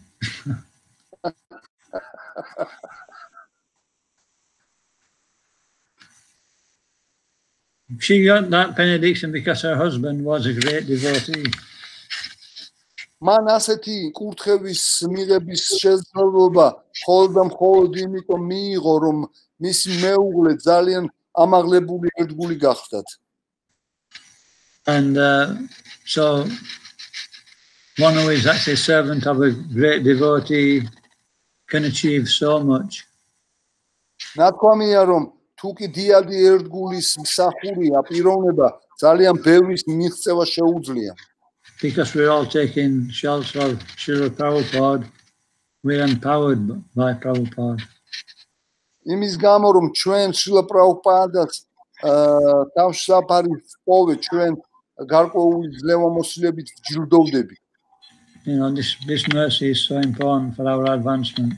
She got that benediction because her husband was a great devotee. მან ასეთი კურთხევის მიღების შესაძლებლობა მხოლოდ და მხოლოდ იმიტომ მიიღო, რომ მისი მეუღლე ძალიან ამაღლებული ერთგული გახდათ. And so one who is actually a servant of a great devotee can achieve so much. ნათქვამია, რომ თუ კი დიადი ერთგულის მსახურია, პიროვნება ძალიან ბევრის მიღწევა შეუძლია. Because we're all taking shelter of Srila Prabhupada, we're empowered by Prabhupada. იმის გამო, რომ ჩვენ შრილა პრაბჰუპადას თავშესაფარი ვპოვეთ, ჩვენ გარკვეული ძლევამოსილებით ვჯილდოვდებით. You know, this mercy is so important for our advancement.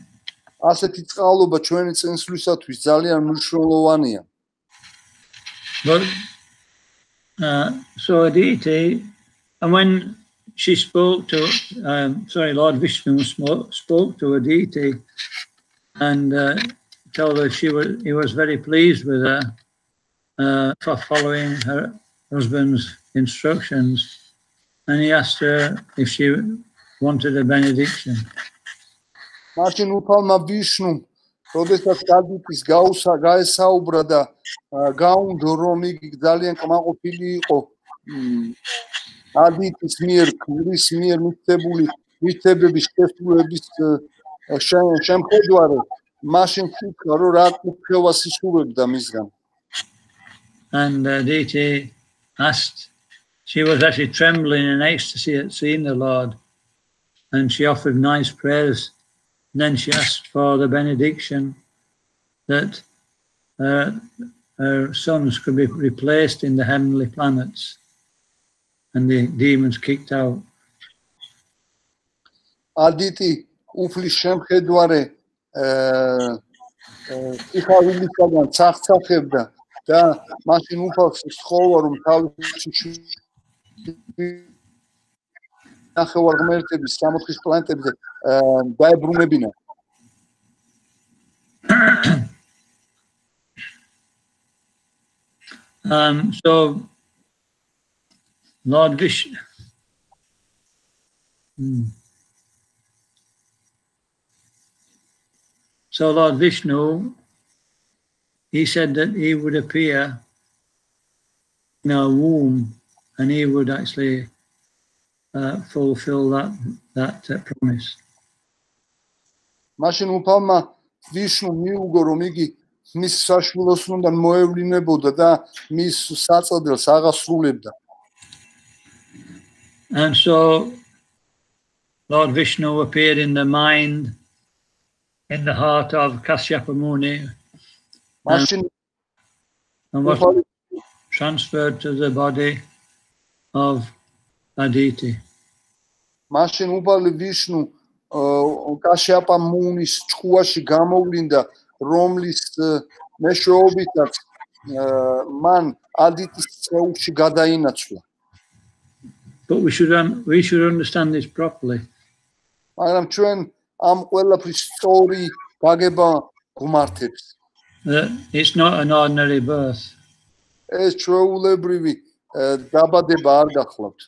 ასეთი წყალობა ჩვენი წინსვლისათვის ძალიან მნიშვნელოვანია. But so Aditi, and when she spoke to, Lord Vishnu spoke to Aditi and told her he was very pleased with her for following her husband's instructions, and he asked her if she wanted a benediction. მაშინ უფალმა ვიშნუმ, როდესაც ადიტის გაესაუბრა და გაუნდო, რომ იგი ძალიან კმაყოფილი იყო ადიტის მიერ კვირის მიერ მითებული მითებების შესრულების შემხედვარად, მაშინ თქვა, რომ რა კურთხევას ისურვებდა მისგან. And Aditi asked, she was actually trembling in ecstasy at seeing the Lord, and she offered nice prayers. And then she asked for the benediction that her sons could be replaced in the heavenly planets and the demons kicked out. Aditi uflis შემხედვარე იხავილისაგან წახცახებდა და მაშინ უფალს სთხოვა, რომ თავისი ნახევარ ღმერთების სამოთხის პლანეტებზე დაებრუნებინა. So Lord Vishnu, he said that he would appear in our womb and he would actually fulfill that promise. მაშინ უფალმა ვიშნუ მიუგო, რომ იგი მის საშვილოსნოდან მოევლინებოდა და მის საწადელს აღასრულებდა. And so Lord Vishnu appeared in the mind, in the heart of Kashyapa Muni, and was transferred to the body of Aditi. Mashин ubali Vishnu Kashyapa Munis ჭკუაში გამოვლინდა, რომლის მეშვეობითაც მან ადიტის წეულში გადაინაცვლა. But we should understand this properly. მაგრამ ჩვენ ამ ყველაფრის სწორი გაგება გვმართებს. It's not an ordinary birth. ეს ჩვეულებრივი დაბადება არ გახლავთ.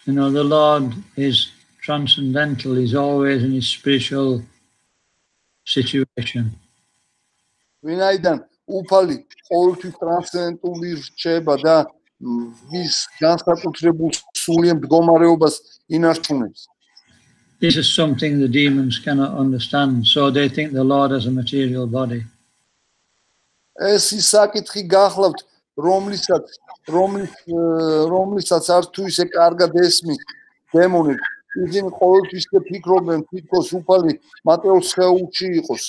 You know, the Lord is transcendental. He's always in his spiritual situation. ვინაიდან უფალი ყოველთვის ტრანსცენდენტული რჩება და მის განსაკუთრებულ სულიერ მდგომარეობას ინარჩუნებს. This is something the demons cannot understand, so they think the Lord has a material body. ეს ის საკითხი გახლავთ, რომლისაც არ თუ ისე კარგად ესმის დემონები, ისინი ყოველთვის ფიქრობენ, თითქოს უფალი მატეულ სხეულში იყოს.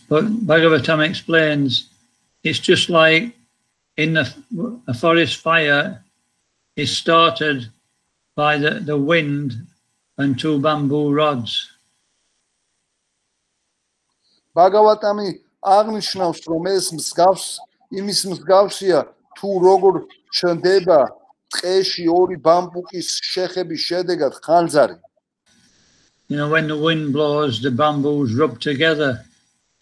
But Bhagavatam explains, it's just like in a forest fire, it started by the wind and two bamboo rods. Bhagavatam აღნიშნავს, რომ ეს იმის მსგავსია, თუ როგორ ჩნდება ტყეში ორი ბამბუკის შეხების შედეგად ხანძარი. You know, when the wind blows, the bamboos rub together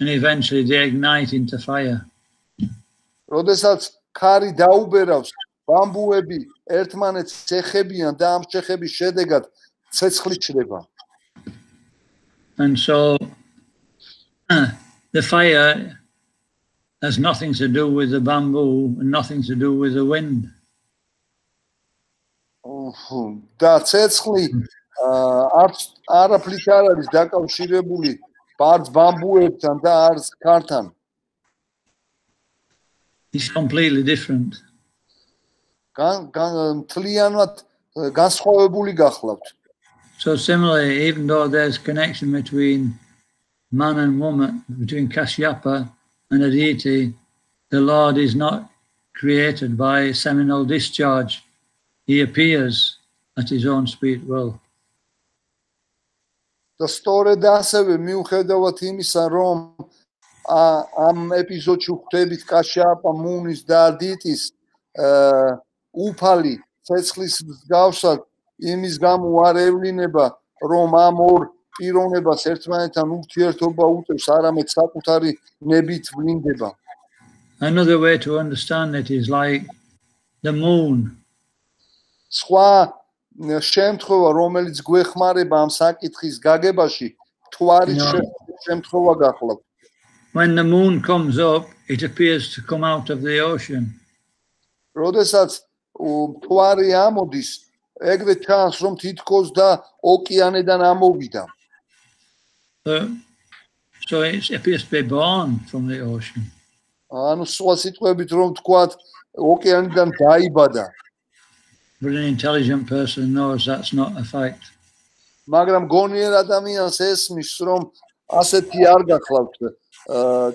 and eventually they ignite into fire. როდესაც ქარი დაუბერავს, ბამბუები ერთმანეთს ეხებიან და ამ შეხების შედეგად ცეცხლი ჩდება. And so the fire has nothing to do with the bamboo and nothing to do with the wind. და ცეცხლი არაფრით არ არის დაკავშირებული არც ბამბუებთან და არც ქართან. It's completely different. მთლიანად განსხვავებული გახლავთ. So similarly, even though there's connection between man and woman, between Kashyapa and Aditi, the Lord is not created by seminal discharge. He appears at his own sweet will. და სწორედ ასევე მიუხედავად იმისა, რომ ამ ეპიზოდში ვხვდებით კაშიაპა მუნის და ადიტის უფალი ცეცხლის მსგავსად იმის გამო არ ევლინება, რომ ამ ორ პიროვნებას ერთმანეთთან ურთიერთობა უწევს, არამედ საკუთარი ნებით ვლინდება. Another way to understand it is like the moon. სხვა შემთხვევა, რომელიც გვეხმარება ამ საკითხის გაგებაში, მთვარის შემთხვევა გახლავთ. When the moon comes up, it appears to come out of the ocean. როდესაც მთვარი ამოდის, ეგრე ჩანს, რომ თითქოს და ოკეანედან ამოვიდა. So it appears to be born from the ocean. ანუ სხვა სიტყვებით რომ თქვათ, ოკეანიდან დაიბადა. But an intelligent person knows that's not a fact. მაგრამ გონიერ ადამიანს ესმის, რომ ასეთი არ გახლავთ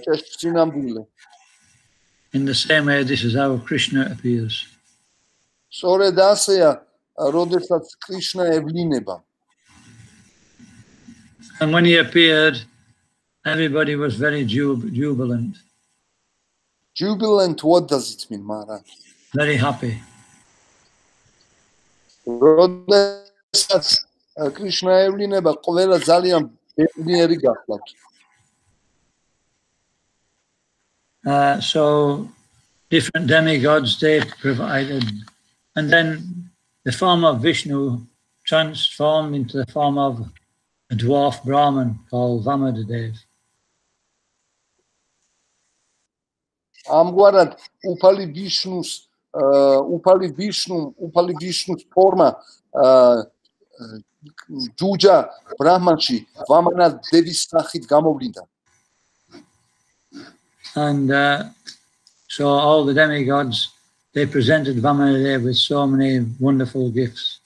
ჭეშმარიტ. In the same way, this is how Krishna appears. სწორედ ასეა, როდესაც კრიშნა ევლინება. And when he appeared, everybody was very jubilant. Jubilant, what does it mean, Mara? Very happy. როდესაც კრიშნა ევლინება, ყველა ძალიან ბედნიერი გახლავთ. So different demigods they provided, and then the form of Vishnu transformed into the form of a dwarf Brahman called Vamadadev. ამგვარად უფალი ვიშნუს ფორმა ჯუჯა ბრაჰმანში ვამანადევის სახით გამოვლინდა. And so all the demigods, they presented Vamanadev with so many wonderful gifts.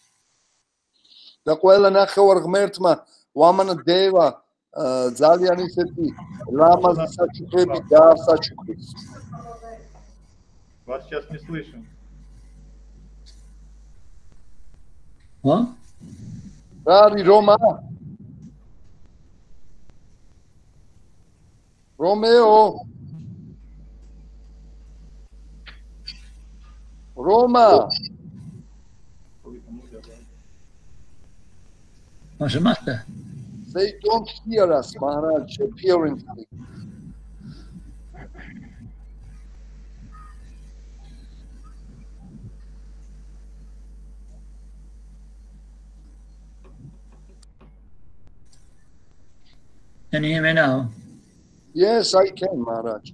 და ყველა ნახევარ ღმერთმა ვამანდება ძალიან ისეთი ლამაზი საჩუქრები დაასაჩუქრეს. Вас сейчас не слышим. What? რა არის რომა? რომეო? Roma. What's the matter? They don't hear us, Maharaj, apparently. Can you hear me now? Yes, I can, Maharaj.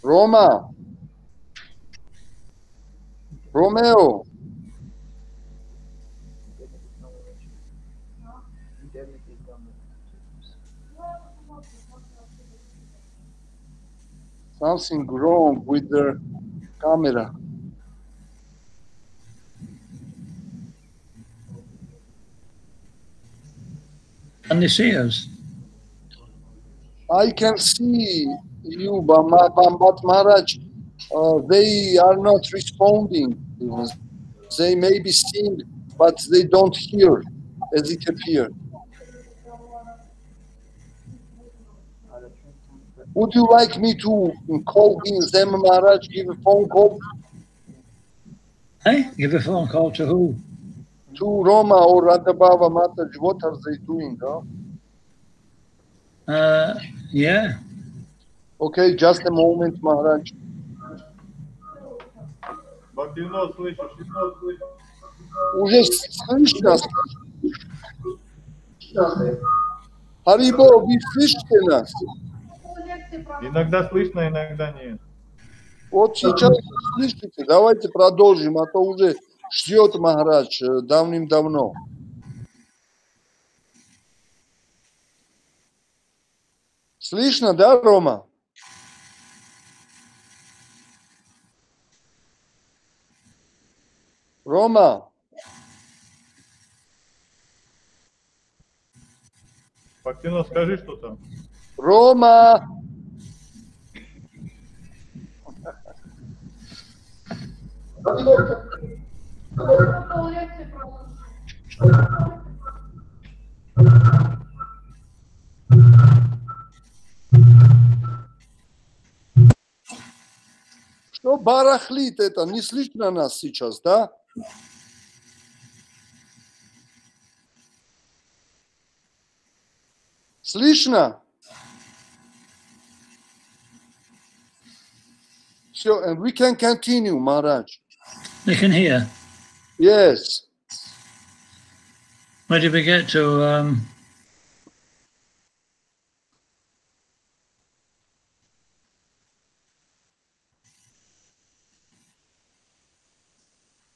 Roma. Romeo. Something wrong with the camera. Can they see us? I can see you, but Maharaj, they are not responding. They may be seeing, but they don't hear, as it appears. Would you like me to call them, Maharaj, give a phone call? Hey, give a phone call to who? To Roma or Radhabhava Mataji. What are they doing? Yeah. Okay, just a moment, Maharaj. Уже слышно? Харибо, вы слышите нас? Иногда слышно, иногда нет. Вот сейчас слышите, давайте продолжим, а то уже ждет Махарадж давным-давно. Слышно, да, Рома? Рома. Фактино, скажи, что там. Рома. Что барахлит это? Не слышно нас сейчас, да? Слышно? So, and we can continue, Maharaj. They can hear. Yes. Where did we get to?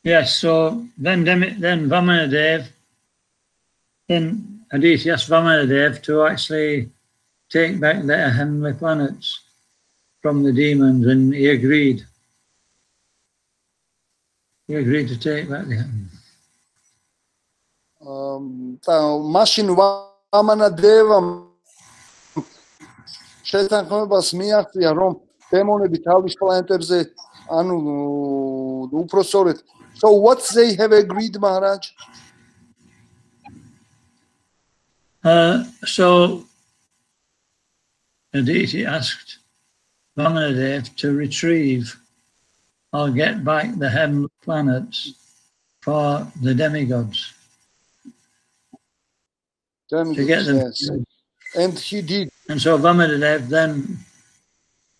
Yes, so then Vamanadev, then Aditya asked Vamanadev to actually take back the heavenly planets from the demons, and he agreed. He agreed to take back the heaven. Machine Vamanadeva შეთანხმებას მიაღწია, რომ დემონები თავის პლანეტებზე, ანუ უпроსორეთ. So what they have agreed, Maharaj? So Aditi asked Vamanadev to retrieve or get back the heavenly planets for the demigods. To get them. Yes. And he did. And so Vamanadev then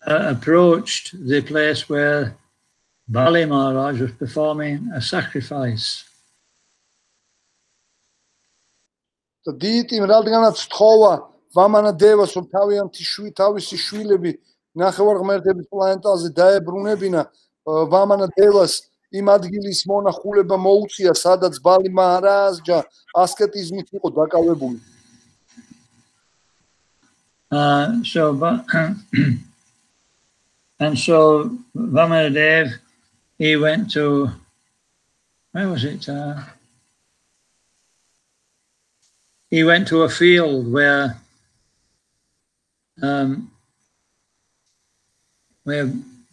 approached the place where Bali Maharaj was performing a sacrifice. Dītim rādganāt sthova ვამანა დევას რომ თავისი შვილები ნახევარღმერთების პლანეტაზე დაებრუნებინა ვამანა დევას იმ ადგილის მონახულება მოუწია სადაც ბალი მაჰარაჯა ასკეტიზმით იყო დაკავებული. So Vamanadev, he went to, where was it? He went to a field where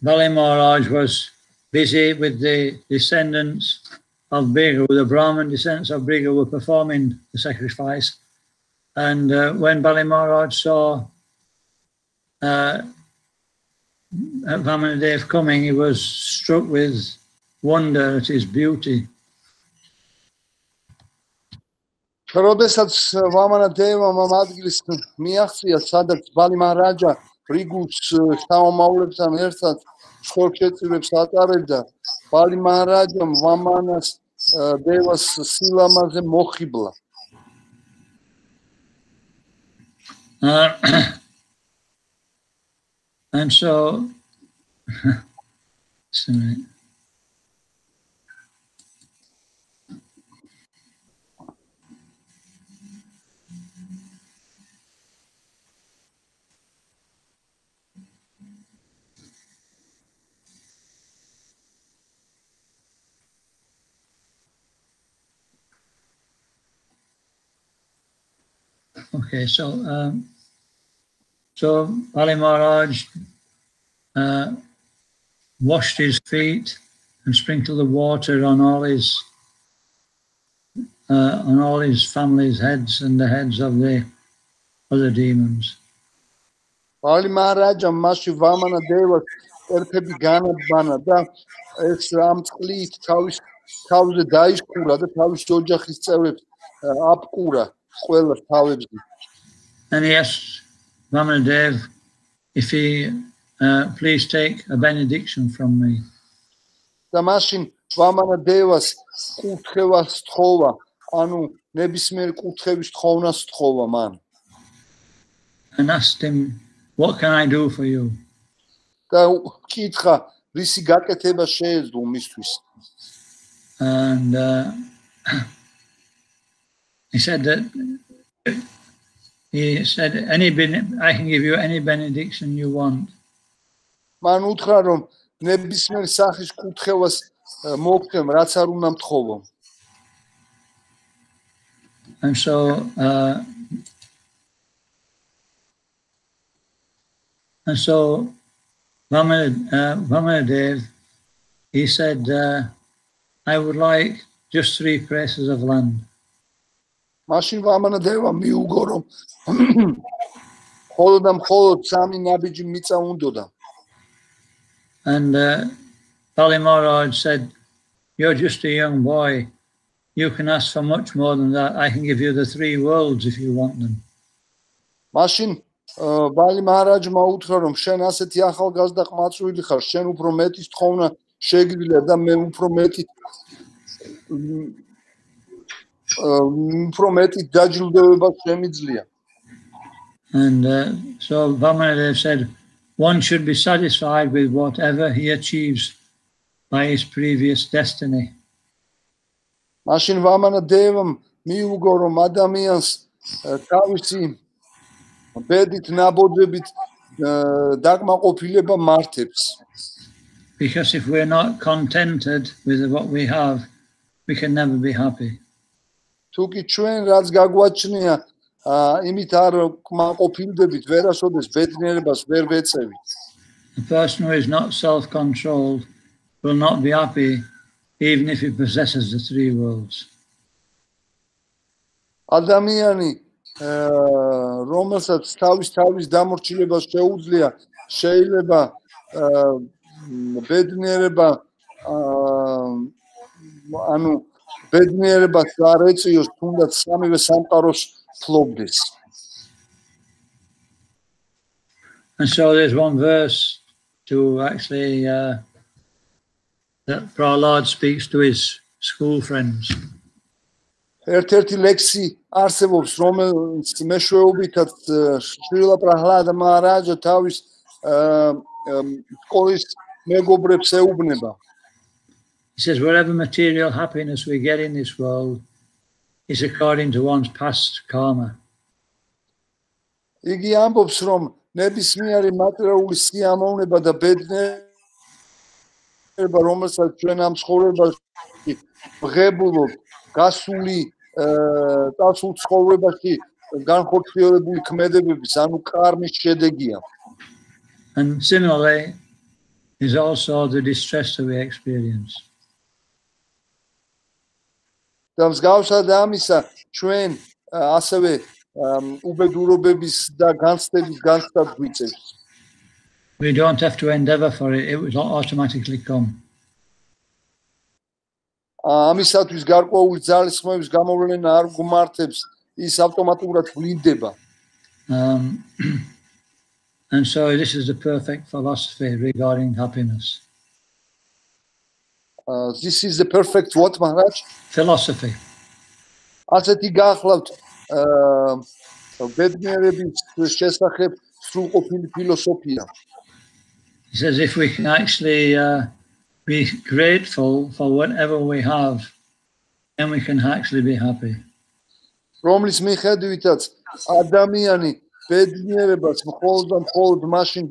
Bali Maharaj was busy with the descendants of Briga, the Brahmin descendants of Briga were performing the sacrifice. And when Bali Maharaj saw Vamanadev coming, he was struck with wonder at his beauty. როდესაც ვამანადევამ ამ ადგილს მიაღწია, სადაც ბალი მაჰარაჯა რიგულს შთამომავლებთან ერთად ხორჩეწირებს ატარებდა, ბალი მაჰარაჯამ ვამანას დევას სილამაზე მოხიბლა. And so, okay, so Bali Maharaj washed his feet and sprinkled the water on all his family's heads and the heads of the other demons. Bali Maharajam მასში ვამანადევას ერთები განაბანა და ეს ამ წყლით თავზე დაიშკურა და თავის ოჯახის წევრებს აპკურა ყველა თავებზე. And he asked Vamanadev if he please take a benediction from me. და მაშინ ვამანადევას კურთხევას თხოვა, ანუ ნებისმიერ კურთხევის თხოვნას თხოვა მან. And asked him, what can I do for you? და კითხა, რისი გაკეთება შეეძლო მისთვის? And he said, I can give you any benediction you want. მან უთხრა, რომ ნებისმიერ სახის კურთხევას მოგცემ, რაც არ უნდა მთხოვო. And so Vamanadev, he said, I would like just 3 places of land. მაშინ ვამანადევა მიუგო, რომ მხოლოდ და მხოლოდ 3 ნაბიჯი მიწა უნდოდა. And Bali Maharaj said, you're just a young boy. You can ask for much more than that. I can give you the 3 worlds if you want them. მაშინ ბალი მაჰარაჯმა უთხრა, რომ შენ ასეთი ახალგაზრდა ყმაწვილი ხარ, შენ უფრო მეტის თხოვნა შეგიძლია და მე უფრო მეტი დაჯილდოება შემიძლია. And so Vamanadev said, one should be satisfied with whatever he achieves by his previous destiny. მაშინ ვამანადევამ მიუგო, რომ ადამიანს თავისი ბედით ნაბოძებით დაკმაყოფილება მართებს. Because if we're not contented with what we have, we can never be happy. თუკი ჩვენ რაც გაგვაჩნია, იმით არ კმაყოფილდებით, ვერასოდეს ბედნიერებას ვერ ვეწევით. The person who is not self-controlled will not be happy even if he possesses the 3 worlds. ადამიანი, რომელსაც თავის დამორჩილებას შეუძლია, შეიძლება ბედნიერება, ანუ ბედნიერებას არ ეწიოს, თუნდაც სამივე სამყაროს ფლობდეს. And so there's one verse to actually that Prahlad speaks to his school friends. ერთ-ერთი ლექსი არსებობს, რომელიც მეშვეობითაც შრილა პრაჰლადა მაჰარაჯა თავის სკოლის მეგობრებს ეუბნება. He says, whatever material happiness we get in this world is according to one's past karma. იგი ამბობს, რომ ნებისმიერი მატერიალური სიამოვნება და ბედნიერება, რომელსაც ჩვენ ამ ცხოვრებაში ვღებულობ, გასული წასულ ცხოვრებაში განხორციელებული ქმედებების, ანუ კარმის შედეგია. And similarly is also the distress that we experience. და მსგავსად ამისა, ჩვენ ასევე უბედურობების და განცდების განცდად გვიწევს. We don't have to endeavor for it, it will automatically come. ამისათვის გარკვეული ძალისხმევის გამოვლენა არ გვმართებს, ის ავტომატურად ვლინდება. And so this is the perfect philosophy regarding happiness. This is the perfect what, Maharaj? Philosophy. ასეთი გახლავთ ბედნიერების შესახებ სრულყოფილი ფილოსოფია. He says if we can actually be grateful for whatever we have, then we can actually be happy. რომლის მიხედვითაც ადამიანი ბედნიერებას მხოლოდ მაშინ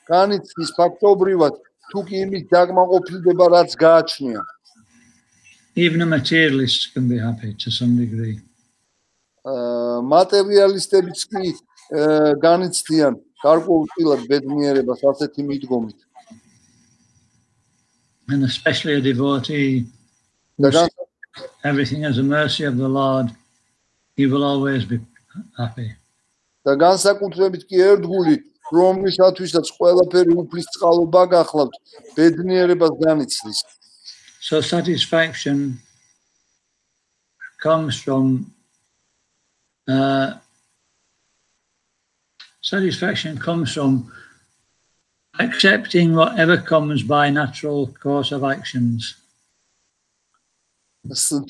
განიცდის ფაქტობრივად, თუ კი იმის დაკმაყოფილდება, რაც გააჩნია. Even a materialist can be happy to some degree. მატერიალისტებიც კი განიცდიან გარკვეულწილად ბედნიერებას ასეთი მიდგომით. And especially a devotee who sees everything as a mercy of the Lord, he will always be happy. და განსაკუთრებით კი ერთგული, რომლისათვისაც ყველაფერი უფლისწყალობა გახლავთ, ბედნიერებას განიცდის. So satisfaction comes from accepting whatever comes by natural course of actions.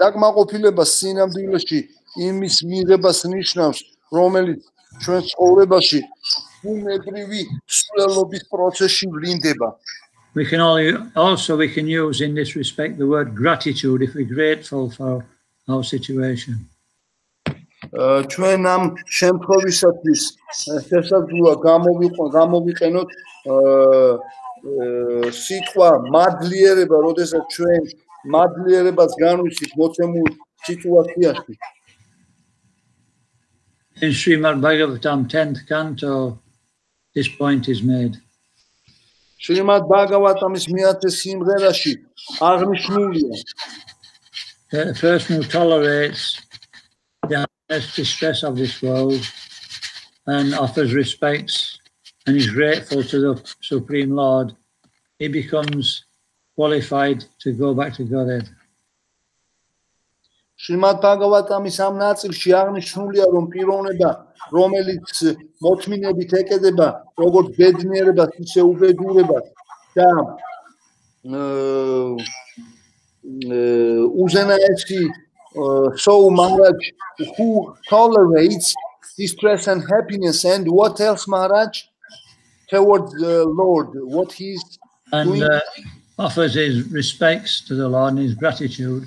დაკმაყოფილება სინამდვილეში იმის მიღებას ნიშნავს, რომელიც ჩვენ ცხოვრებაში ბუნებრივი სულელობის პროცესში ვლინდება. We can use in this respect the word gratitude if we're grateful for our situation. ჩვენ ამ შემთხვევისათვის შესაძლოა გამოვიყენოთ სიტყვა მადლიერება, როდესაც ჩვენ მადლიერებას განვიცით მოცემულ სიტუაციაში. In Srimad Bhagavatam 10th canto, this point is made. Srimad Bhagavatam's 10 სიმღერაში აღნიშნულია. The person who tolerates the distress of this world and offers respects and is grateful to the Supreme Lord, he becomes qualified to go back to Godhead. Srimad Bhagavatam's ამ ნაწილში აღნიშნულია, რომ პიროვნება, რომელიც მოთმინებით ეკედება, როგორც ბედნიერებას, ისე უბედურებას და უზენაესი soul Maharaj who tolerates distress and happiness and what else, Maharaj? Towards the Lord, what he's doing. And offers his respects to the Lord and his gratitude.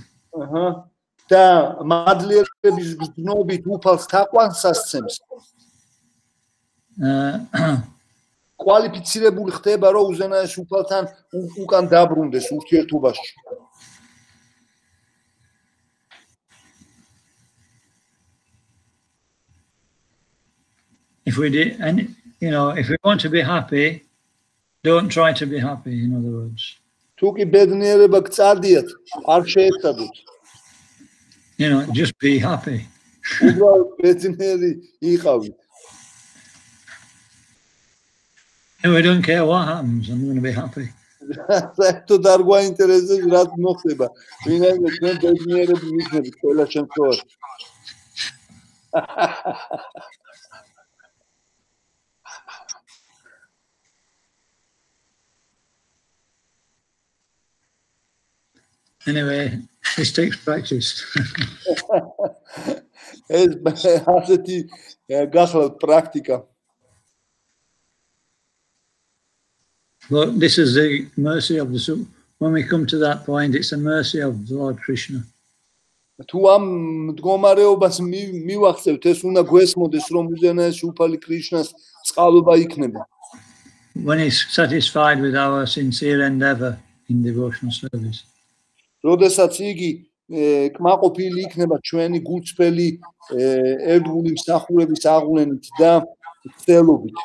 და მადლიერების გზნობით უფალს თაყვანს ასცემს. კვალიფიცირებული ხდება, რომ უზენაეს უფალთან უკან დაბრუნდეს ურთიერთობაში. If we want to be happy, don't try to be happy, in other words. თუ კი ბედნიერება გწადიათ, არ შეეცადოთ. Just be happy. უბრალოდ ბედნიერი იყავით. And we don't care what happens, I'm going to be happy. საერთოდ არ გვაინტერესებს რაც მოხდება. ვინაიდან ჩვენ ბედნიერები ვიქნებით ყველა შემთხვევაში. Anyway, this takes practice. ასეთი გახლავთ პრაქტიკა. But this is the mercy of the when we come to that point, it's the mercy of the Lord Krishna. თუ ამ მდგომარეობას მივახცევთ, ეს უნდა გვესმოდეს, რომ უზენაეს უფალი კრიშნას წყალობა იქნება. When he's satisfied with our sincere endeavor in devotional service. როდესაც იგი კმაყოფილი იქნება ჩვენი გულწრფელი ერთგული მსახურების აღვლენით და ცდელობით.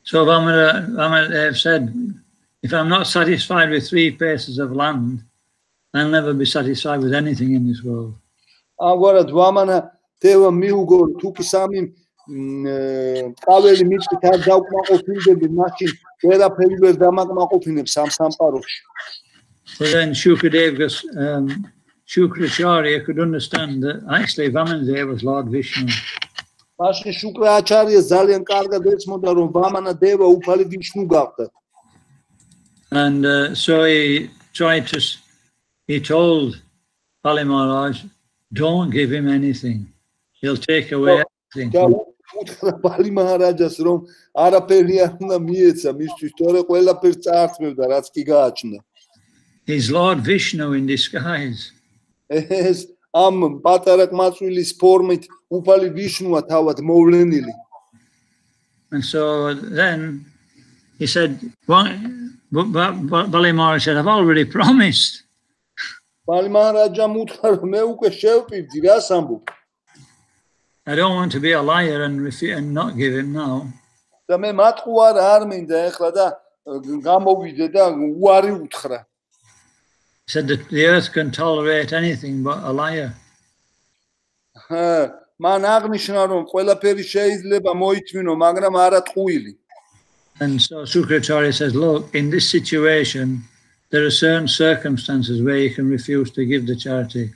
So Vamana have said, if I'm not satisfied with 3 paces of land, I'll never be satisfied with anything in this world. Agora Vamana teva miugo tu ki sami qaveli mitqit ar davkmaყოფილდები მაშინ ვერაფერი ვერ დამაკმაყოფილებს ამ სამყაროში. So then Shukracharya could understand that actually Vamana was Lord Vishnu. მაშინ შუკრააჩარია ძალიან კარგად ეცმოდა რომ ვამანა დევა უფალი ვიშნუ გახდა. And so he told Bali Maharaj, don't give him anything. He'll take away everything. ბალი მაჰარაჯას რომ არაფერი არ უნდა მიეცა მისთვის, თორე ყველაფერს წაართმევდა რაც კი გააჩნდა. He's Lord Vishnu in disguise. ეს ამ პატარა ყმაწვილის ფორმით უფალი ვიშნუა თავად მოვლენილი. And so then he said, Bali Maharaj said, I've already promised. ბალი მაჰარაჯამ უთხრა რომ მე უკვე შევპირდი, რას ამბობ? I don't want to be a liar and not give him now. და მე მატყუარ არ მინდა ეხლა და გამოვიდე და უარი უთხრა. He said that the earth can tolerate anything but a liar. მან აღნიშნა რომ ყველაფერი შეიძლება მოითმინო, მაგრამ არა ტყუილი. And so Shukracharya says, look, in this situation, there are certain circumstances where you can refuse to give the charity.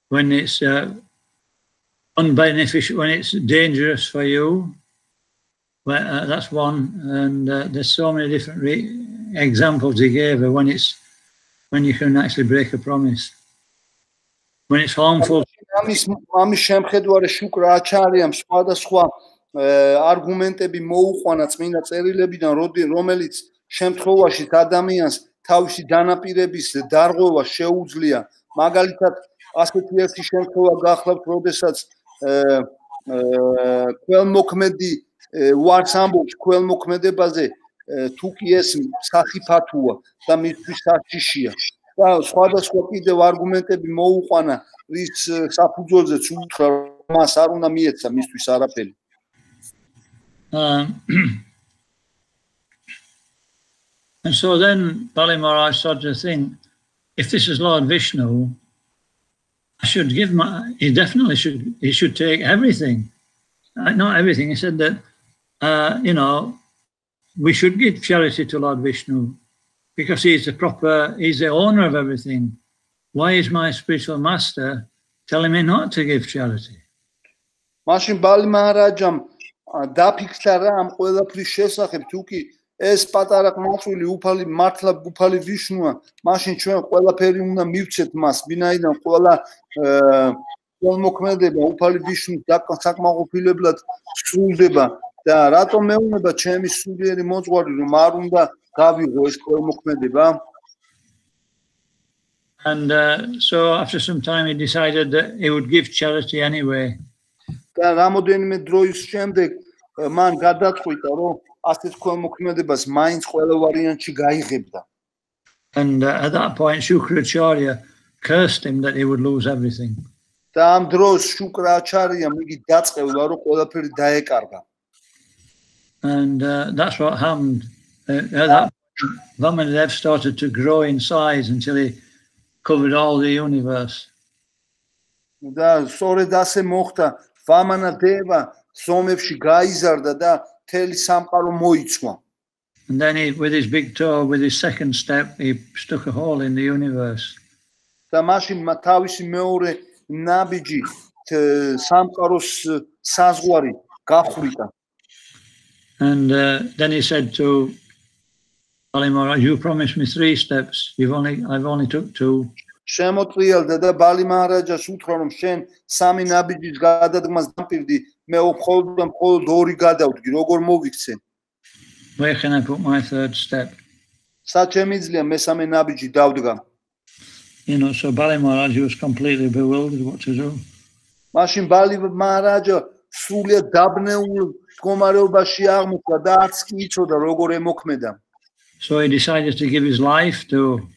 When it's unbeneficial, when it's dangerous for you, well, that's one. And there's so many different examples he gave of when you can actually break a promise. When it's harmful. ამის შემხედვარე შუკრააჩარიამ სხვადასხვა არგუმენტები მოუყვანა წმინდა წერილებიდან, რომელიც შემთხვევაში ადამიანს თავისი დანაპირების დარღვევა შეუძლია. მაგალითად, ასეთი ერთი შემთხვევა გახლავთ, როდესაც ქველმოქმედი ვარს ამბობს ქველმოქმედებაზე, თუ კი ეს სახიფათოა და მისთვის საშიშია. და სხვადასხვა კიდევ არგუმენტები მოუყვანა, რის საფუძველზეც უთხრა რომ მას არ უნდა მიეცა მისთვის არაფერი. And so then Bali Maharaj started to think, if this is Lord Vishnu, I should give he definitely should take everything. Not everything. He said that, we should give charity to Lord Vishnu because he's the owner of everything. Why is my spiritual master telling me not to give charity? მაშინ ბალი მაჰარაჯამ დაფიქრა რა ამ ყველაფრის შესახებ, თუ კი ეს პატარა ყმაწვილი უფალი მართლა უფალი ვიშნუა, მაშინ ჩვენ ყველაფერი უნდა მივცეთ მას, ვინაიდან ყველა მოქმედება უფალი ვიშნუს საკმაყოფილებლად სრულდება და რატომ მეუნება ჩემი სულიერი მოძღვარი რომ არ უნდა გავიღო ეს მოქმედება? And so after some time he decided that he would give charity anyway. და რამოდენიმე დროის შემდეგ მან გადაწყვიტა რომ ასეთ მოქმედებას მაინც ყველა ვარიანტში გაიღებდა. And at that point Shukracharya cursed him that he would lose everything. და ამ დროს შუკრააჩარიამ იგი დაწყევლა რომ ყველაფერი დაეკარგა. And that's what happened. That Vamana started to grow in size until he covered all the universe. და სწორედ ასე მოხდა, ვამანა დევა სომებში გაიზარდა და მთელი სამყარო მოიცვა. And then with his big toe, with his second step, he stuck a hole in the universe. და მაშინ თავისი მეორე ნაბიჯი სამყაროს საზღვარი გახვრიტა. And then he said to Bali Maharaj, you promised me 3 steps. I've only took 2. შემოწიალდა და ბალი მაჰარაჯას უთხრა რომ შენ სამი ნაბიჯის გადადგმას დამპირდი მე მხოლოდ ორი გადავდგი როგორ მოვიქცე Where can I put my third step? სად შემიძლია მესამე ნაბიჯი დავდგა So Bali Maharaj was completely bewildered what to do. მაშინ ბალი მაჰარაჯა სრულიად დაბნეულ მდგომარეობაში აღმოჩნდა და არც კი იცოდა როგორ ემოქმედა So he decided to give his life to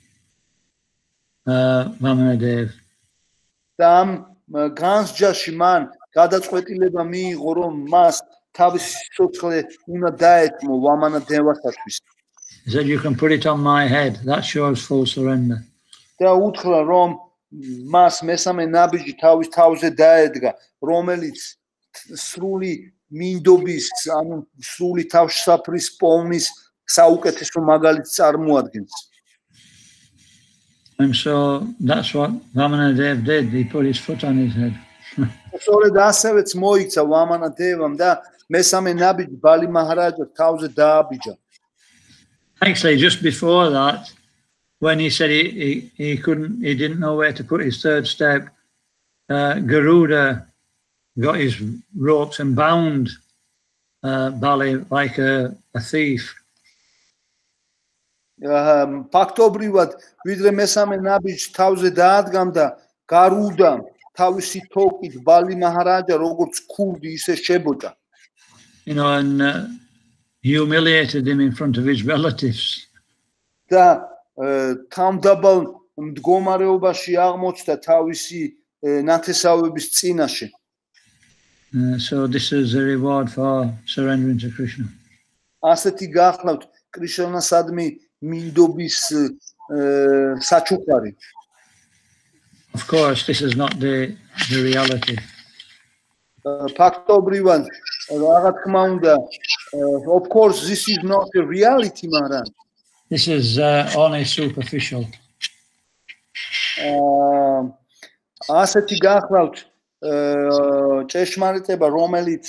Vamanadev. და ამ განსჯაში მან გადაწყვეტილება მიიღო რომ მას თავისი სიცოცხლე უნდა დაეთმო ვამანადევასათვის He said, you can put it on my head. That shows full surrender. და უთხრა რომ მას მესამე ნაბიჯი თავის თავზე დაედგა რომელიც სრული მინდობის ანუ სრული თავშესაფრის პოვნის საუკეთესო მაგალითს წარმოადგენს And so that's what Vamanadev did. He put his foot on his head. სწორედ ასევეც მოიქცა ვამანადევამ და მესამე ნაბიჯი ბალი მაჰარაჯა თავზე დააბიჯა Actually, just before that, when he said he didn't know where to put his third step, Garuda got his ropes and bound Bali like a thief. ფაქტობრივად ვიდრე მესამე ნაბიჯს თავზე დაადგამდა გარუდა თავისი თოკით ბალი მაჰარაჯა როგორც ქურდი ისე შებოჭა And humiliated him in front of his relatives. და თავდაბალ მდგომარეობაში აღმოჩნდა თავისი ნათესავების წინაშე So this is a reward for surrendering to Krishna. ასეთი გახლავთ კრიშნასადმი მინდობის საჩუქარი Of course, this is not the reality. ფაქტობრივად რა თქმა უნდა of course this is not the reality Maharaj This is only superficial. ასეთი გახლავთ ჭეშმარიტება რომელიც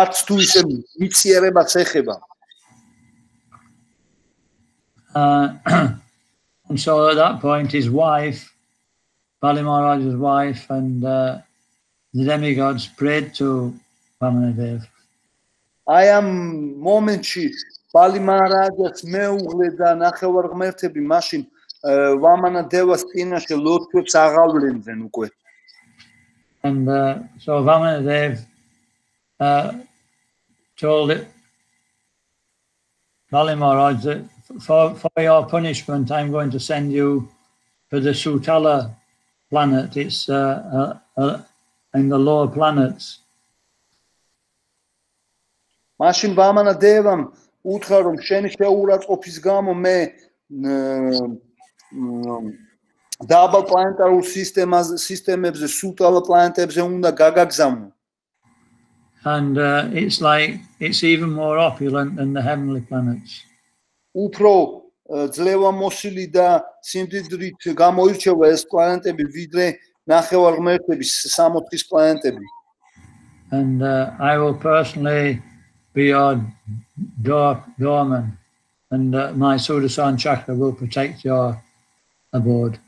არც თუ ისე მიციერებას ეხება And so at that point his wife, Bali Maharaj's wife, and the demigods prayed to Vamanadev. I am momentში ბალი მაჰარაჯას მეუღლე და ნახევარღმერთები მაშინ ვამანადევას წინაშე ლოცვებს აღავლენდნენ უკვე. And so Vamanadev told Bali Maharaj that for your punishment I'm going to send you to the Sutala planet. It's in the lower planets. მაშინ ვამანადევამ უთხრა რომ შენი შეურაცხყოფის გამო მე დაბალ პლანეტარულ სისტემებზე სუტალა პლანეტებზე უნდა გაგაგზავნო And it's even more opulent than the heavenly planets. უფრო ძლევამოსილი და სიმდიდრით გამოირჩევა ეს პლანეტები ვიდრე ნახევარღმერთების სამოთხის პლანეტები. And I will personally be your doorman, and my Sudarshan chakra will protect your abode.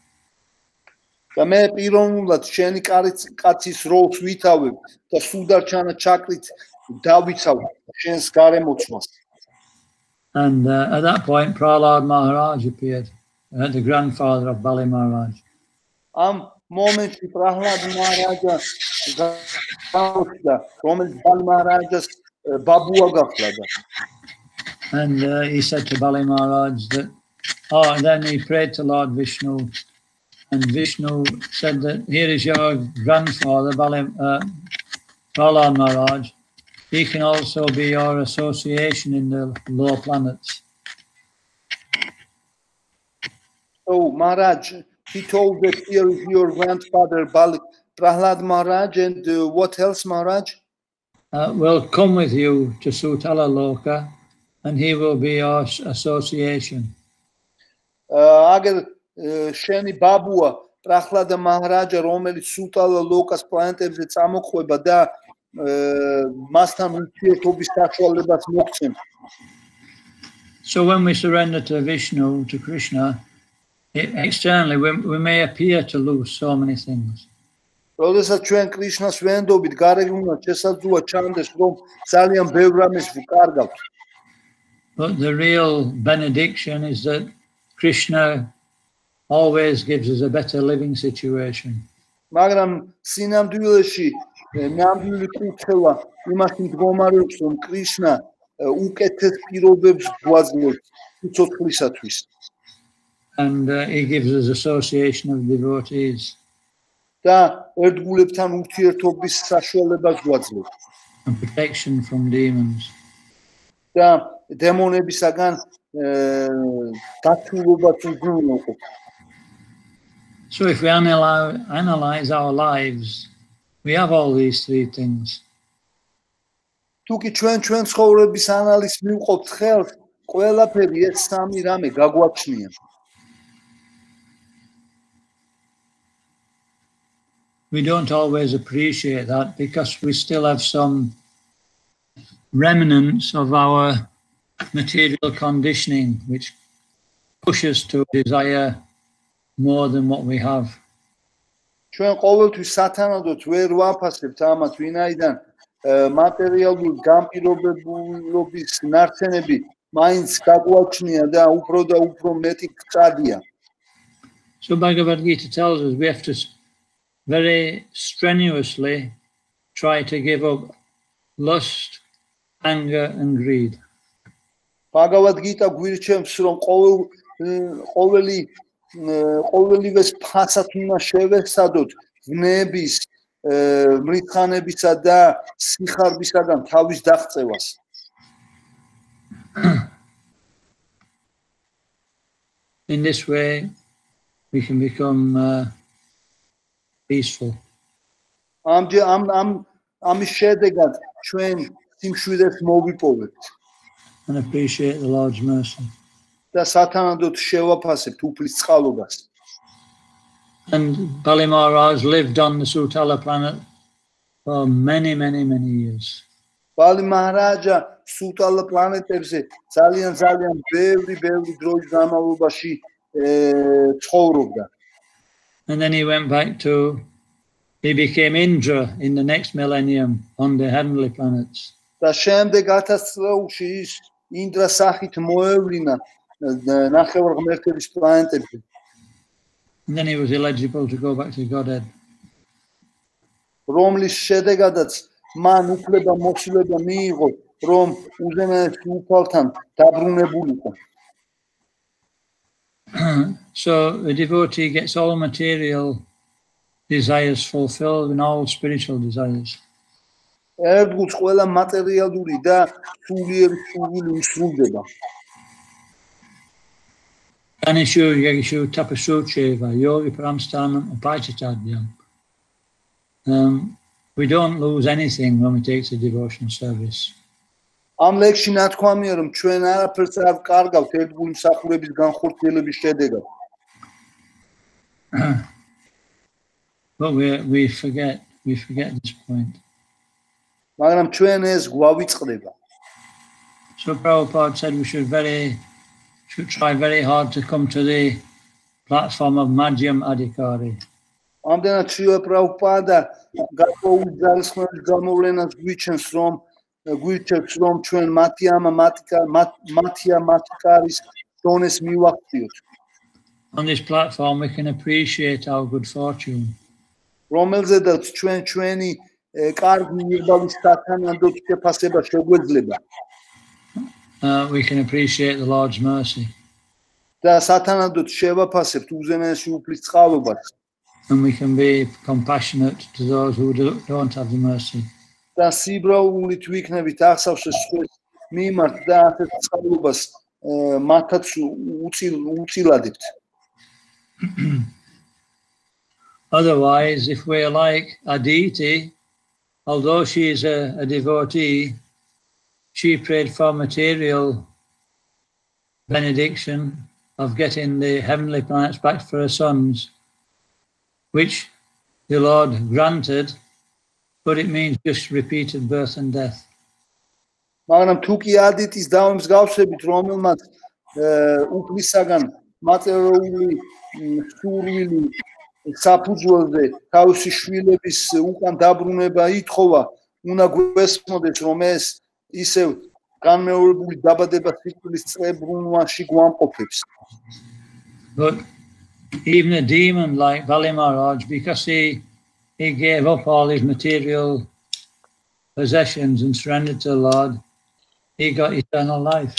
და მე პიროვნულად შენი კაცის როლს ვითავებ და სუდარჩანა ჩაკრით დავიცავ შენს გარემოცვას. And at that point, Prahlad Maharaj appeared, the grandfather of Bali Maharaj. Am momentში პრაჰლად მაჰარაჯა გავხდა, რომელიც ბალი მაჰარაჯას ბაბუა გახდა. And he said to Bali Maharaj that, and then he prayed to Lord Vishnu, and Vishnu said that here is your grandfather, Prahlad Maharaj. He can also be your association in the lower planets. So Maharaj, he told that here is your grandfather, Prahlad Maharaj, and what else, Maharaj? Will come with you to Sutala Loka, and he will be your association. Agar sheni babua Prahlad Maharaj, რომელიც Sutala Lokas პლანეტებზე წამოყვება და მასთან ურთიერთობის საშუალებას მოგცემ. So when we surrender to Vishnu, to Krishna, Externally, we may appear to lose so many things. როდესაც ჩვენ კრიშნას ვენდობით, გარეგნულად შესაძლოა ჩანდეს, რომ ძალიან ბევრ რამეს ვკარგავთ. But the real benediction is that Krishna always gives us a better living situation. მაგრამ სინამდვილეში ნამდვილი კურთხევა იმაში მდგომარეობს, რომ კრიშნა უკეთეს პირობებს გვაძლევს სიცოცხლისათვის. And he gives us association of devotees. და ერთგულებთან ურთიერთობის საშუალებას გვაძლევს. And protection from demons. და დემონებისაგან დაცულობაც უზრუნველყოფ. So if we analyze our lives, we have all these three things. თუკი ჩვენ ცხოვრების ანალიზს მივყობთ ხელს, ყველაფერი ეს სამი რამე გაგვაჩნია. We don't always appreciate that because we still have some remnants of our material conditioning which pushes to desire more than what we have. ჩვენ ყოველთვის სათანადოდ ვერ ვაფასებთ ამას, ვინაიდან მატერიალური განპირობებულობის ნარჩენები მაინც გაგვაჩნია და უფრო მეტი გწადია. So Bhagavad Gita tells us we have to very strenuously try to give up lust, anger and greed. Bhagavad Gita გვირჩევს, რომ ყოველივეს ფასად უნდა შევესადოთ ვნების, მრითხანებისა და სიხარბისაგან თავის დაღწევას. In this way, we can become peaceful. ამის შედეგად ჩვენ სიმშვიდეს მოვიპოვებთ. And appreciate the Lord's mercy. და სათანადოდ შევაფასებთ უფლის წყალობას. And Bali Maharaj lived on the Sutala planet for many years. Bali Maharaja Sutala planetებზე ძალიან ბევრი დროის განმავლობაში ცხოვრობდა. And then he went back he became Indra in the next millennium on the heavenly planets. და შემდეგ 1000 წლებში ის ინდრა სახით მოევლინა ნახევარღმერთების პლანეტებზე. And then he was eligible to go back to Godhead. რომლის შედეგადაც მან უფლება მოსულება მიიღო, რომ უზენაეს უფალთან დაბრუნებულიყო. So a devotee gets all material desires fulfilled and all spiritual desires. ერთგულს ყველა მატერიალური და სულიერი სურვილი უსრულდება. Ganeshu, Yagishu, Tapasucheva, Yogi Pramstanam, Upachitadyam. We don't lose anything when we take the devotional service. ამ ლექსში ნათქვამია, რომ ჩვენ არაფერს არ ვკარგავთ ერთგული მსახურების განხორციელების შედეგად. But we forget this point. მაგრამ ჩვენ ეს გვავიწყდება. So Prabhupada said we should try very hard to come to the platform of Madhyam Adhikari. ამდენად შილა პრაბჰუპადა გარკვეული ძალისხმევის გამოვლენას გვირჩევს, რომ ჩვენ მათია მათკარის დონეს მივახციოთ. On this platform we can appreciate our good fortune. რომელზედაც ჩვენი კარგი მიღების სათანადოდ შეფასება შეგვეძლება. We can appreciate the Lord's mercy. და სათანადოდ შევაფასებთ უზენაესი უფლის წყალობას. And we can be compassionate to those who don't have the mercy. და სიბრაულით ვიქნებით აღსავსეს სხვის მიმართ და ასეთ წყალობას მათაც უწილადებთ. Otherwise, if we're like Aditi, although she is a devotee, she prayed for material benediction of getting the heavenly planets back for her sons, which the Lord granted, but it means just repeated birth and death. მაგრამ თუ კი ადიტის დავემსგავსებით, რომელმაც უფლისაგან მაწერეული სურვილი საფუძველზე თავისი შვილების უკან დაბრუნება ითხოვა, უნდა გვესმოდეს, რომ ეს ისევ განმეორებული დაბადება სიკვდილის წრებრუნვაში გვამყოფებს. But even a demon like Bali Maharaj, because he gave up all his material possessions and surrendered to the Lord, he got eternal life.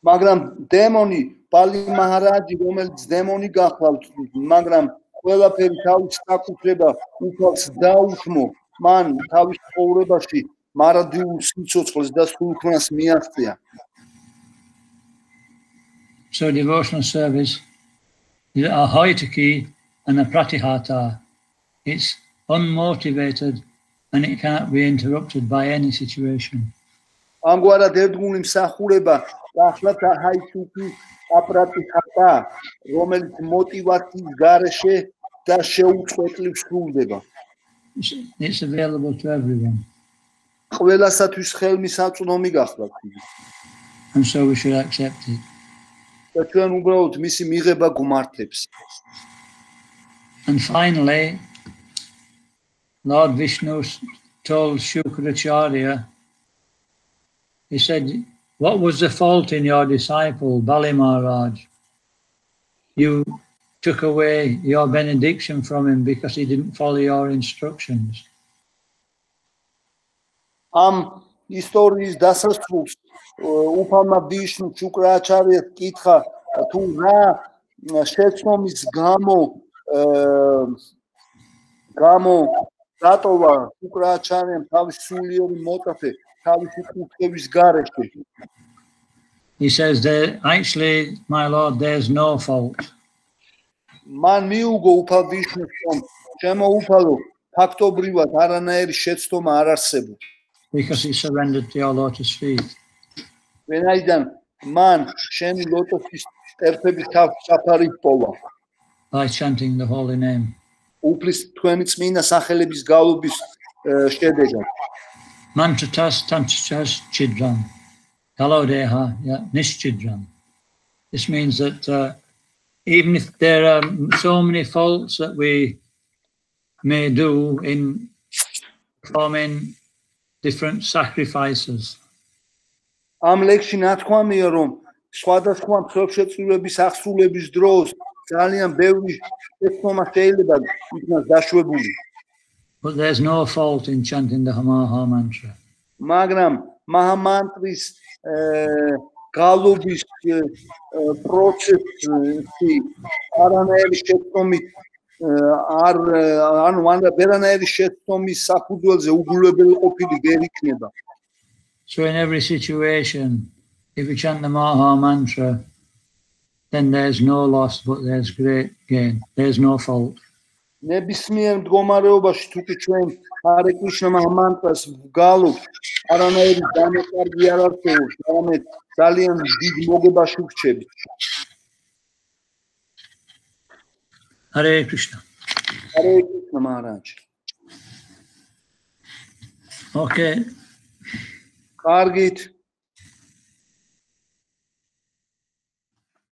მაგრამ დემონი ბალი მაჰარაჯი, რომელიც დემონი გახლავთ, მაგრამ ყველაფერი თავის საკუთრება უფალს დაუთმო, მან თავის ცხოვრებაში მარადიულ სიცოცხლეს და სულხნას მიაღწია. So devotional service is a haitaki and a pratihata. It's unmotivated and it cannot be interrupted by any situation. ამგვარად ერთგული მსახურება ახლად ჰაიტუკი აპრატიხატა, რომელიც მოტივაციის გარეშე და შეუწყვეტლივ სრულდება. It's available to everyone. ყველასათვის ხელმისაწვდომი გახლავთ. And so we should accept it. და ჩვენ უბრალოდ მისი მიღება გვმართებს. And finally, Lord Vishnu told Shukracharya, he said, what was the fault in your disciple, Bali Maharaj? You took away your benediction from him because he didn't follow your instructions. Am ისტორიის დასასრულს უფალმა ვიშნუ შუკრაჩარიას კითხა, თუ რა შეცდომის გამო დატოვა შუკრაჩარიამ თავის სულიერი მოწაფე თავისი კუთხეების გარეშე. He says that actually, my Lord, there's no fault. მან მიუგო უფალ ვიშნუს, რომ ჩემო უფალო, ფაქტობრივად არანაირი შეცდომა არ არსებობს. Because he surrendered to your lotus feet. ვენაიდან მან შენი ლოტოსის ტერფების საფარი პოვა. By chanting the holy name. უფლის თქვენი წმინდა სახელების გავლობის შედეგად. Mantratas tantratas chidram. Kalodeha nischidram. This means that even if there are so many faults that we may do in performing different sacrifices. Am ლექსში ნათქვამია, რომ სხვადასხვა მსოფლმხედველობის აღსრულების დროს ძალიან ბევრი შეცდომა შეიძლება იქნას დაშვებული. But there's no fault in chanting the Maha mantra. მაგრამ მაჰა მანტრის გავლობის პროცესი არანაირი შეცდომით ვერანაირი შეცდომის საფუძველზე უგულებელი ყოფილი ვერ იქნება. So in every situation, if you chant the Maha mantra, then there's no loss, but there's great gain. There's no fault. ნებისმიერ მდგომარეობაში თუ კი ჩვენ ჰარე კრიშნა მაჰა მანტრას ვგალობთ, არანაირი განკარგი არ არსებობს, არამედ ძალიან დიდ მოგებაში ვრჩებით. Hare Krishna. Hare Krishna Maharaj. Okay. კარგით.